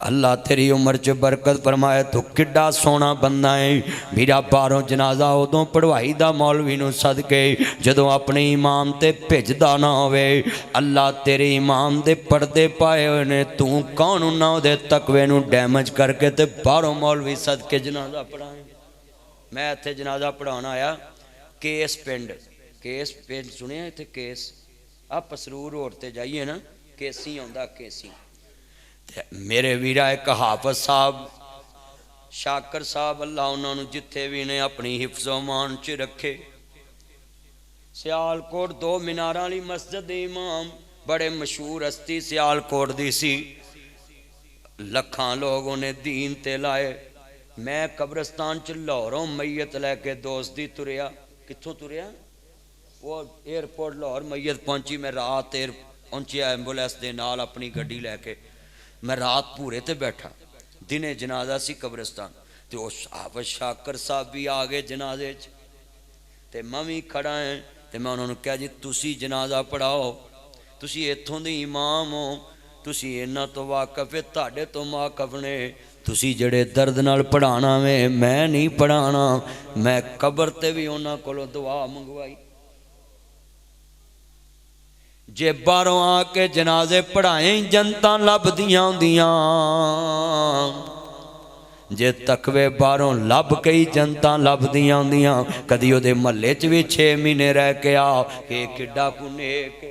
اللہ تیری عمر چ برکت فرمائے تو کڈا سونا بندہ ہے میرا باروں جنازہ ادوں پڑھوائی دا مولوی نو صدقے جدوں اپنے امام تے بھجدا نہ ہوئے اللہ تیرے امام دے پردے پائے ہوئے نے تو کون نہ دے تقوی نو ڈیمیج کر کے تے باروں مولوی صدقے جنازہ پڑھائیں میں ایتھے جنازہ پڑھانا آیا کیس پنڈ سنے ہیں تھے کیس آپ پسرور ہوتے جائیے نا کیسی ہوندہ کیسی میرے ویرہ ایک حافظ صاحب شاکر صاحب اللہ انہوں نے جتھے بھی نے اپنی حفظ و مان چ رکھے سیالکوٹ 2 میناراں لی مسجد امام بڑے مشہور ہستی سیالکوٹ دی سی لکھاں لوگوں نے دین تے لائے میں قبرستان چ لاہوروں میت لے کے دوست دی تریا کتھوں تریا وہ ایئرپورٹ لاہور میت پہنچی میں رات پہنچیا ایمبولینس دے نال اپنی گڈی لے کے میں رات پورے تے بیٹھا دنے جنازہ سی قبرستان تے وہ حافظ شاکر صاحب بھی آگے جنازے تے ممی کھڑا ہیں تے میں انہوں نے کہا جی تسی جنازہ پڑھاؤ تسی ایتھوں دی امام ہو تسی اینا تو واقف ہے تاڑے تو واقف نے تسی جڑے درد نال پڑھانا میں نہیں پڑھانا میں قبر تے بھی انہاں کولوں دعا منگوائی جے باروں آ کے جنازے پڑھائیں جنتاں لب دیاں دیاں جے تقوی باروں لب کئی جنتاں لب دیاں دیاں کدیو دے محلے چ بھی 6 مہینے رہ کے آ کہ کڈا کو نیک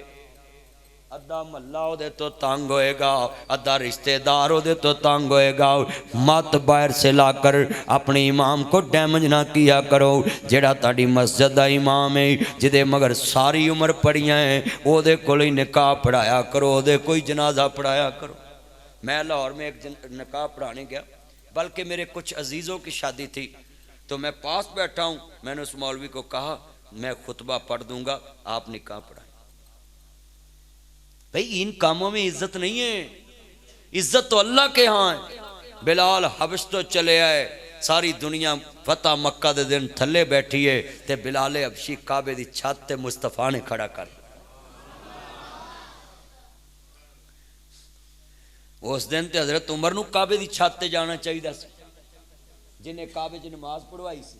ادھا محلہ ہو دے تو تانگ ہوئے گا ادھا رشتہ دار ہو دے تو تانگ ہوئے گا مت باہر سے لا کر اپنے امام کو ڈیمیج نہ کیا کرو جیڑا تاڑی مسجد دا امام ہے جدے مگر ساری عمر پڑھیاں ہیں او دے کوئی نکاح پڑھایا کرو او دے کوئی جنازہ پڑھایا کرو میں لاہور میں ایک نکاح پڑھانے گیا بلکہ میرے کچھ عزیزوں کی شادی تھی تو میں پاس بیٹھا ہوں میں نے اس مولوی کو کہا میں خطبہ پڑھ دوں گا آپ نکاح پڑھائیں بھئی ان کاموں میں عزت نہیں ہے عزت تو اللہ کے ہاں ہے بلال حبش تو چلے آئے ساری دنیا فتح مکہ دے دن تھلے بیٹھی ہے تے بلال حبشی کعبے دی چھت تے مصطفیٰ نے کھڑا کر اس دن تے حضرت عمر نو کعبے دی چھت تے جانا چاہیے دا جنہیں کعبے جی نماز پڑھوائی سی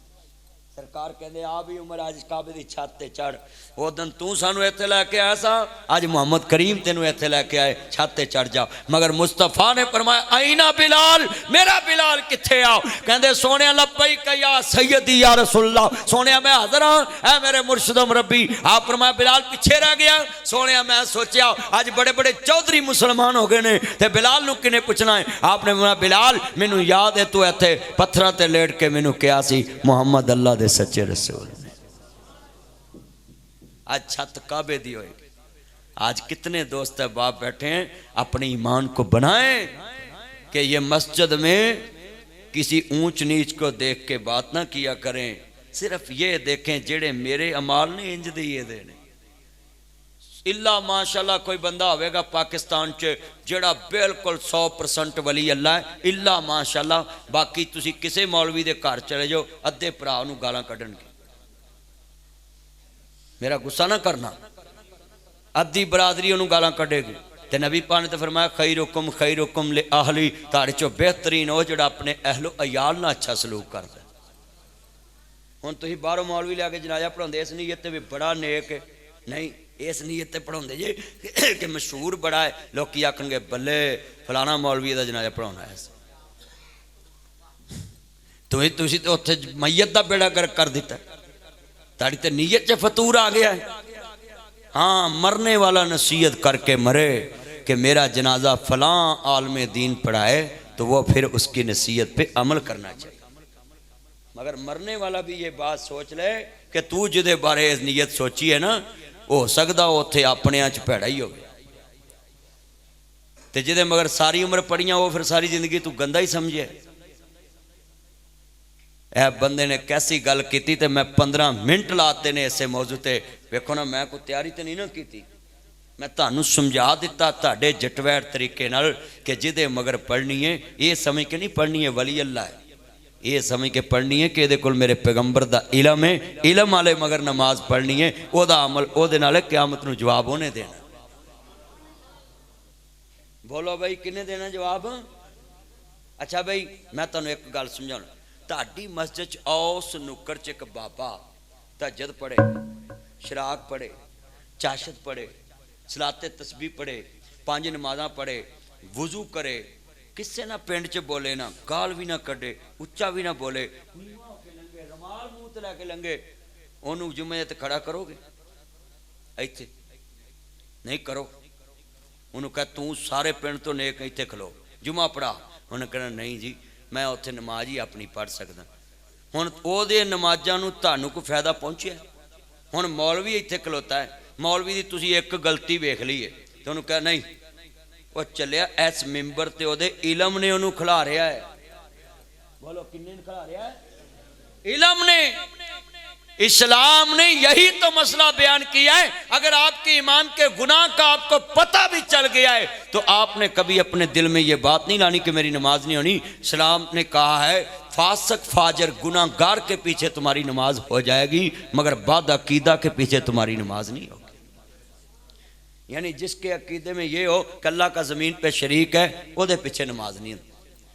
سرکار کہندے آ بھی عمر آج کعبے دی چھت تے چڑھ وہ دن تو سانو ایتھے لے کے آیا سا آج محمد کریم تینوں ایتھے لے کے آئے چھت تے چڑھ جاؤ مگر مصطفیٰ نے فرمایا آئینہ بلال میرا بلال کتھے آؤ کہندے سونے لبیک یا سیدی یا رسول اللہ سونے میں حاضر ہاں اے میرے مرشد و مربی آپ فرمایا بلال پیچھے رہ گیا سونے میں سوچیا آج بڑے بڑے چودھری مسلمان ہو گئے نے تے بلال نو کنے پوچھنا ہے آپ نے فرمایا بلال مینوں یاد ہے تو ایتھے پتھراں تے لیٹ کے مینوں کیا سی محمد اللہ دے سچے رسول نے آج چھت کعبے دی ہوئے آج کتنے دوست احباب بیٹھے ہیں اپنے ایمان کو بنائیں کہ یہ مسجد میں کسی اونچ نیچ کو دیکھ کے بات نہ کیا کریں، صرف یہ دیکھیں جڑے میرے عمال نے انج دیے دے نے۔ اللہ ماشاءاللہ کوئی بندہ ہوئے گا پاکستان چ جڑا بالکل 100% ولی اللہ ہے، اللہ ماشاءاللہ، باقی تسی کسے مولوی دے گھر چلے جاؤ ادھے بھرا نو گالاں کڈن گے۔ میرا غصہ نہ کرنا، ادھی برادری انہوں گالاں کڈے گی، تے نبی پاک نے تو فرمایا خیرکم لأہلی، تاڑے چو بہترین ہو جڑا اپنے اہل و عیال نہ اچھا سلوک کرتا ہے۔ ہن تسی باہروں مولوی لے کے جنازہ پڑھاندے اس نیت تے بھی بڑا نیک ہے، نہیں اس نیت تے پڑھاندے جی کہ مشہور بڑا ہے، لوگ کی آکھن گے بلے فلانا مولوی دا جنازہ پڑھانا ہے، تسی تے اوتھے میت دا بیڑا گرک کر دیتا ہے، تاڑی تے نیت چ فطور آ گیا ہے۔ ہاں مرنے والا نصیحت کر کے مرے کہ میرا جنازہ فلاں عالم دین پڑھائے تو وہ پھر اس کی نصیحت پہ عمل کرنا چاہیے، مگر مرنے والا بھی یہ بات سوچ لے کہ تو جدے بارے اس نیت سوچی ہے نا، ہو سکتا ہو تھے اپنے آنچ پیڑا ہی ہو گیا، تے جدے مگر ساری عمر پڑھیاں وہ پھر ساری زندگی تو گندہ ہی سمجھے۔ اے بندے نے کیسی گل کیتی تے میں 15 منٹ لاتے نے اسے موضوع تے، ویکھو نا میں کوئی تیاری تے نہیں نہ کیتی، میں تانوں سمجھا دیتا تاڑے جٹویر طریقے نال کہ جدے مگر پڑھنی ہے یہ سمجھ کے نہیں پڑھنی ہے ولی اللہ ہے، یہ سمجھ کے پڑھنی ہے کہ دے کل میرے پیغمبر دا علم ہے، علم والے مگر نماز پڑھنی ہے، او دا عمل او دے نالے قیامت نو جواب ہونے دینا۔ بولو بھائی کنے دینا جواب؟ اچھا بھائی میں تانوں ایک گل سمجھاؤں، تاڑی مسجد اوس نکر چ ایک بابا تہجد پڑھے، شراق پڑھے، چاشت پڑھے، صلاۃ تسبیح پڑھے، 5 نمازاں پڑھے، وضو کرے، کسے نہ پینڈ چ بولے نہ گال بھی نہ کڈے، اچھا بھی نہ بولے، رمال منہ تے لے کے لنگے، انہوں جمعے تے کھڑا کرو گے؟ ایتھے نہیں کرو، انہوں کہا تو سارے پینڈ تو نیک ایتھے کھلو جمعہ پڑھا، انہوں کہنا نہیں جی میں اتنے نماز ہی اپنی پڑھ سکتا ہوں، وہ دے نمازاں نو تانوں کو فائدہ پہنچیا، ہن مولوی ایتھے کھلوتا ہے، مولوی دی تسی ایک غلطی ویکھ لی ہے تو انہوں کہا نہیں وہ چلیا ایس ممبر تے او دے علم نے انہوں کھلا رہا ہے، بولو کنے نے کھلا رہا ہے؟ علم نے، اسلام نے یہی تو مسئلہ بیان کیا ہے۔ اگر آپ کے امام کے گناہ کا آپ کو پتہ بھی چل گیا ہے تو آپ نے کبھی اپنے دل میں یہ بات نہیں لانی کہ میری نماز نہیں ہونی۔ اسلام نے کہا ہے فاسق فاجر گناہ گار کے پیچھے تمہاری نماز ہو جائے گی مگر بعد عقیدہ کے پیچھے تمہاری نماز نہیں ہوگی، یعنی جس کے عقیدے میں یہ ہو کہ اللہ کا زمین پہ شریک ہے وہ دے پیچھے نماز نہیں ہوتی۔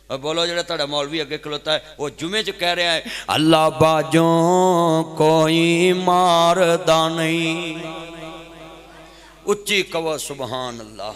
اور بولو جڑا تہاڈا مولوی اگے کھلوتا ہے وہ جمعے چ کہہ رہا ہے اللہ باجوں کوئی ماردا نہیں، اچھی کہو سبحان اللہ،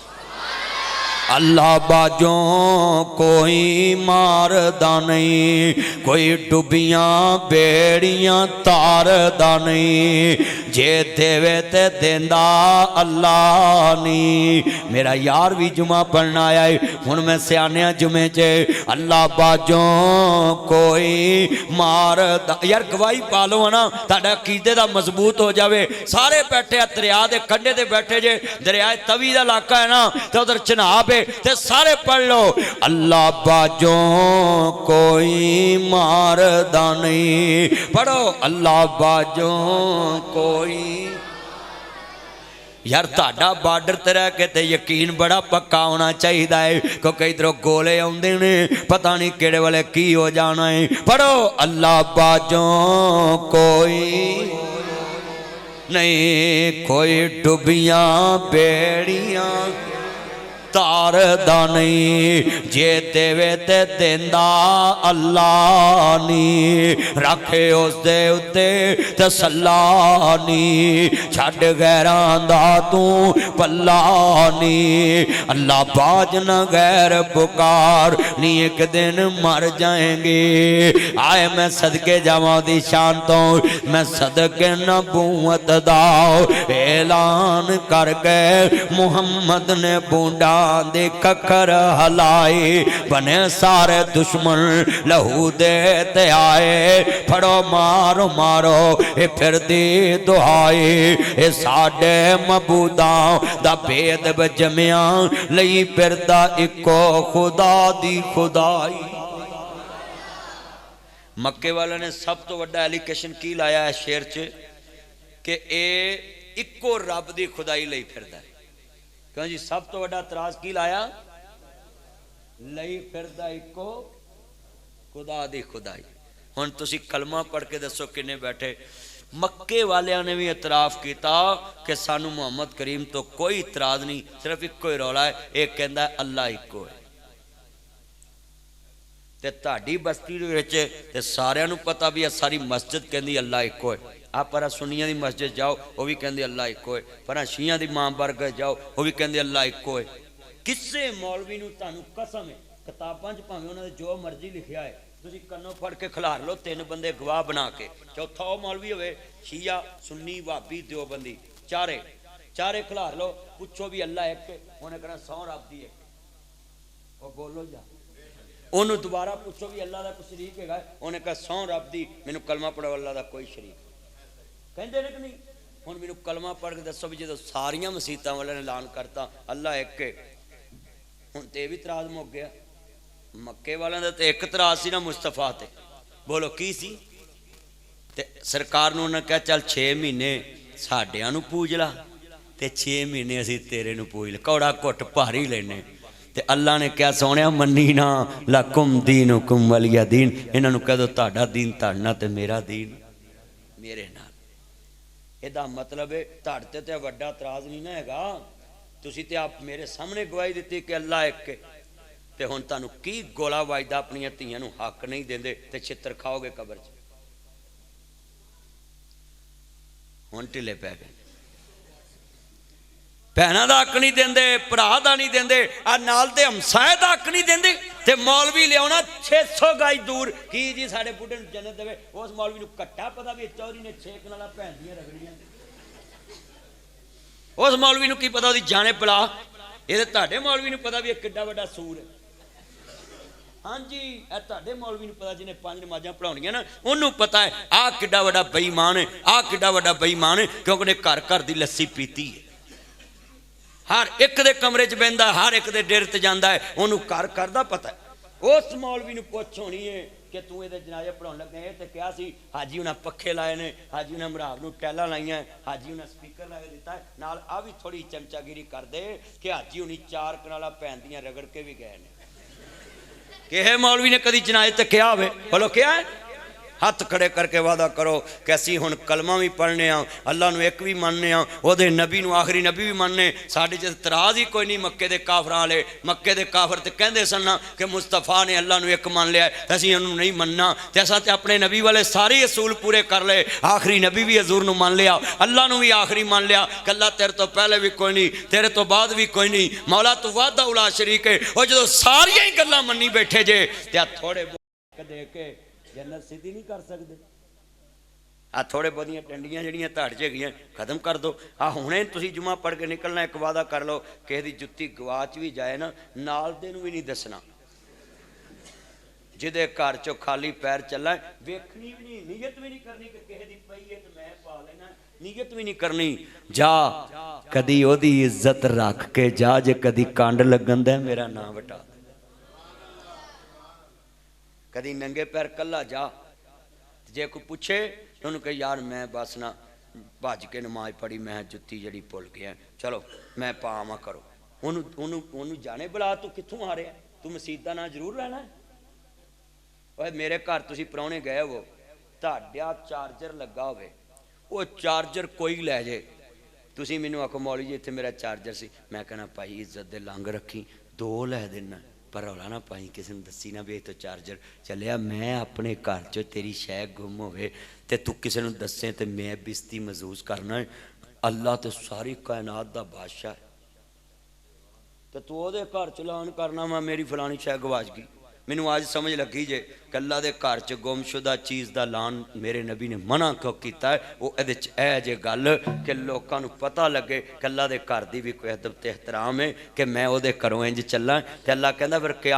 اللہ باجوں کوئی ماردا نہیں، کوئی ڈبیاں بیڑیاں تاردا نہیں، جے دیوے تے دیندا اللہ نہیں۔ میرا یار بھی جمعہ پڑھنا آیا ہے، ہن میں سیانیاں جمعے چے اللہ باجوں کوئی ماردا، یار گواہی پالو نا تہاڈا عقیدے دا مضبوط ہو جاوے۔ سارے بیٹھے دریا دے کنڈے تے بیٹھے جے، دریائے توی دا علاقہ ہے نا تے ادھر چناب ہے تے سارے پڑھ لو اللہ باجوں کوئی ماردا نہیں، پڑھو اللہ باجوں کوئی۔ یار تہاڈا بارڈر تے رہ کے تے یقین بڑا پکا ہونا چاہیے ہے، کیونکہ ادھروں گولے آوندے نے پتہ نہیں کیڑے والے کی ہو جانا ہے۔ پڑھو اللہ باجوں کوئی نہیں، کوئی ڈبیاں بیڑیاں تاردا نہیں، جے دیوے تے دیندا اللہ نہیں، رکھے اس دے اتے تسلا نہیں، چھڑ غیران دا تو پلا نہیں، اللہ باج نہ غیر پکار نہیں ایک دن مر جائیں گے۔ آئے میں صدقے جاواں دی شان تو میں صدقے نبوت دا اعلان کر کے محمد نے بونڈا دے ککر ہلائی، بنے سارے دشمن لہو دے تے آئے، پھڑو مارو مارو اے پھر دی دعائی، اے ساڑے مبوداں دا بید بجمیاں لئی پھر دا اکو خدا دی خدائی۔ مکے والے نے سب تو وڈا ایلیگیشن کی لایا ہے شیر چ کہ اے اکو رب دی خدائی لئی پھردا ہے. کیوں جی سب تو وڈا اعتراض کی لایا لئی پھردا اکو خدا دی خدائی. ہن تسی کلمہ پڑھ کے دسو کنے بیٹھے. مکے والیاں نے بھی اعتراف کیتا کہ سانو محمد کریم تو کوئی اعتراض نہیں, صرف اکو ہی رولا ہے, ایک کہندا ہے اللہ اکو ہے. تے تہاڈی بستی دے وچ تے ساریاں نوں پتہ بھی ہے ساری مسجد کہندی اللہ اکو ہے. آپ پر سنیاں دی مسجد جاؤ وہ بھی کہندے اللہ اکو ہے, پر شیعہ دی ماں برگاہ جاؤ وہ بھی کہندے اللہ اکو ہے. کسے مولوی نوں تانوں قسم ہے کتاباں چ بھاویں انہاں نے جو مرضی لکھیا ہے تسی کنوں پھڑ کے کھلار لو, 3 بندے گواہ بنا کے, چوتھا وہ مولوی ہوئے شیعہ سنی وہابی دیوبندی, چارے کھلار لو, پوچھو بھی اللہ ایک, انہیں کہنا سو رب دی ہے, وہ بولو جا. انہوں دوبارہ پوچھو بھی اللہ دا کوئی شریک ہے, انہیں کہا سو رب دی, مینوں کلمہ پڑھو اللہ دا کوئی شریک کہندے نے کہ نہیں. ہن مینوں کلمہ پڑھ کے دسو بھی جدوں ساریاں مسیتاں والے نے اعلان کرتا اللہ ایک ہے, ہن تے بھی اعتراض مک گیا. مکے والوں دا تے ایک اعتراض سی نا مصطفیٰ تے, بولو کی سی. تے سرکار نوں انہاں کہا چل 6 مہینے ساڈیاں نوں پوج لا تے 6 مہینے اسی تیرے نوں پوج لے, کوڑا گھٹ بھاری لینے. تے اللہ نے کیا سونیا منی نا لکم دینکم ولی دین, انہاں نوں کہہ دو تہاڈا دین تہاڈے نال تے میرا دین میرے نال. یہ مطلب ہے تہاڈے تے وڈا اعتراض نہیں نہ ہےگا, تسی تے آپ میرے سامنے گواہی دیتی کہ اللہ ایک ہے, تے ہن تانوں کی گولا واجدہ اپنی دھیاں نوں حق نہیں دیندے تے چھتر کھاؤ گے قبر چ. ہن ٹھلے پی گئے, بہناں دا حق نہیں دیندے, بھرا دا نہیں دیندے, آ نال دے ہمسائے دا حق نہیں دیندے, تے مولوی لیاونا 600 گاج دور کی جی ساڈے بڈھے نوں جنت دے. اس مولوی نوں کٹا پتا بھی چوری نے 6 کنالا بھین دیاں رگڑیاں, اس مولوی نوں کی پتا اودی جانے پلا. یہ تے تہاڈے مولوی نوں پتا بھی کڈا وڈا سور ہے. ہاں جی اے تہاڈے مولوی نوں پتا جنہیں 5 نمازاں پڑھاونیاں نا, انہوں پتا ہے آ کڈا وڈا بے ایمان ہے, آ کڈا وڈا بے ایمان ہے, کیونکہ نے گھر گھر دی لسی پیتی ہے, ہر ایک دے کمرے چ بہندا, ہر ایک دے ڈیر تے جاندا ہے, انہوں گھر گھر دا پتا ہے. اس مولوی نوں پوچھ ہونی ہے کہ تو یہ جنازے پڑھاؤن لگے ہے تے کیا سی, حاجی انہاں پکھے لائے نے, حاجی انہاں مراب نوں ٹیلاں لائیاں, حاجی انہاں سپیکر لگا دیتا ہے, نال آ بھی تھوڑی چمچا گیری کر دے کہ حاجی انہی 4 کنالا بھین دیاں رگڑ کے بھی گئے نے. کہ مولوی نے کدی جنازے تے کیا ہوئے, بولو کیا ہے. ہاتھ کھڑے کر کے وعدہ کرو کہ اسی ہن کلمہ بھی پڑھنے ہاں, اللہ نو ایک بھی ماننے ہاں, او دے نبی نو آخری نبی بھی ماننے. ساڈے چ اعتراض ہی کوئی نہیں مکے دے کافراں والے. مکے دے کافر تے کہندے سن کہ مصطفیٰ نے اللہ نو ایک مان لیا ہے, اسی انہوں نہیں مننا, تے اساں تے اپنے نبی والے سارے اصول پورے کر لے. آخری نبی بھی حضور نو مان لیا, اللہ نو بھی آخری مان لیا کہ اللہ تیرے تو پہلے بھی کوئی نہیں, تیرے تو بعد بھی کوئی نہیں, مولا تو وحدہ الا شریک ہے. اور جدوں ساریاں ہی گلاں منی بیٹھے جے تے تھوڑے دے کے جنت سیدھی نہیں کر سکتے. آ تھوڑے بہتیاں ڈنڈیاں جڑیاں تہاڈ چ ہیگیاں ختم کر دو. آ ہنے تسی جمعہ پڑھ کے نکلنا, ایک وعدہ کر لو کہ دی جُتی گواچ بھی جائے نا, نال دے نوں بھی نہیں دسنا. جدے گھر چوں خالی پیر چلا ہے ویکھنی بھی نہیں, نیت بھی نہیں کرنی کہ کہے دی پئی ہے تے میں پا لینا, نیت بھی نہیں کرنی. جا کدی او دی عزت رکھ کے جا, جے کدی کانڈ لگن دے میرا نام وٹا, کدی ننگے پیر کلا جا. جے کوئی پوچھے انہوں کہ یار میں بس نہ بھج کے نماز پڑھی, میں جتی جڑی بھول گیا, چلو میں پاواں کرو. انہوں جانے بلا تو کتھوں آ رہے ہیں, تو مسجد دا نام ضرور لینا ہے. اوے میرے گھر تسی پراؤنے گئے ہو, تہاڈا چارجر لگا ہوئے, وہ چارجر کوئی لے جائے, تسی مینوں آکھو مولوی جی ایتھے میرا چارجر سی, میں کہنا بھائی عزت دے لنگ رکھی 2 لے دینا, پر رولا نہ پائی کسی نے دسی نہ بھی تو چارجر چلیا. میں اپنے گھر چ تیری شے گم ہوئے تے تو کسی نے دسیں تے میں بستی محظوظ کرنا ہے. اللہ تے ساری کائنات دا بادشاہ ہے, تے تو او دے گھر چلان کرنا میں میری فلانی شے گواچ گئی. مینوں آج سمجھ لگی جے کہ اللہ دے گھر چ گم شدہ چیز دا اعلان میرے نبی نے منع کیوں کیتا ہے. وہ ادے چ اے جے گل کہ لوکاں نوں پتہ لگے کہ اللہ دے گھر دی بھی کوئی ادب تے احترام ہے, کہ میں او دے گھروں انج چلاں تے اللہ کہندا پھر قیامت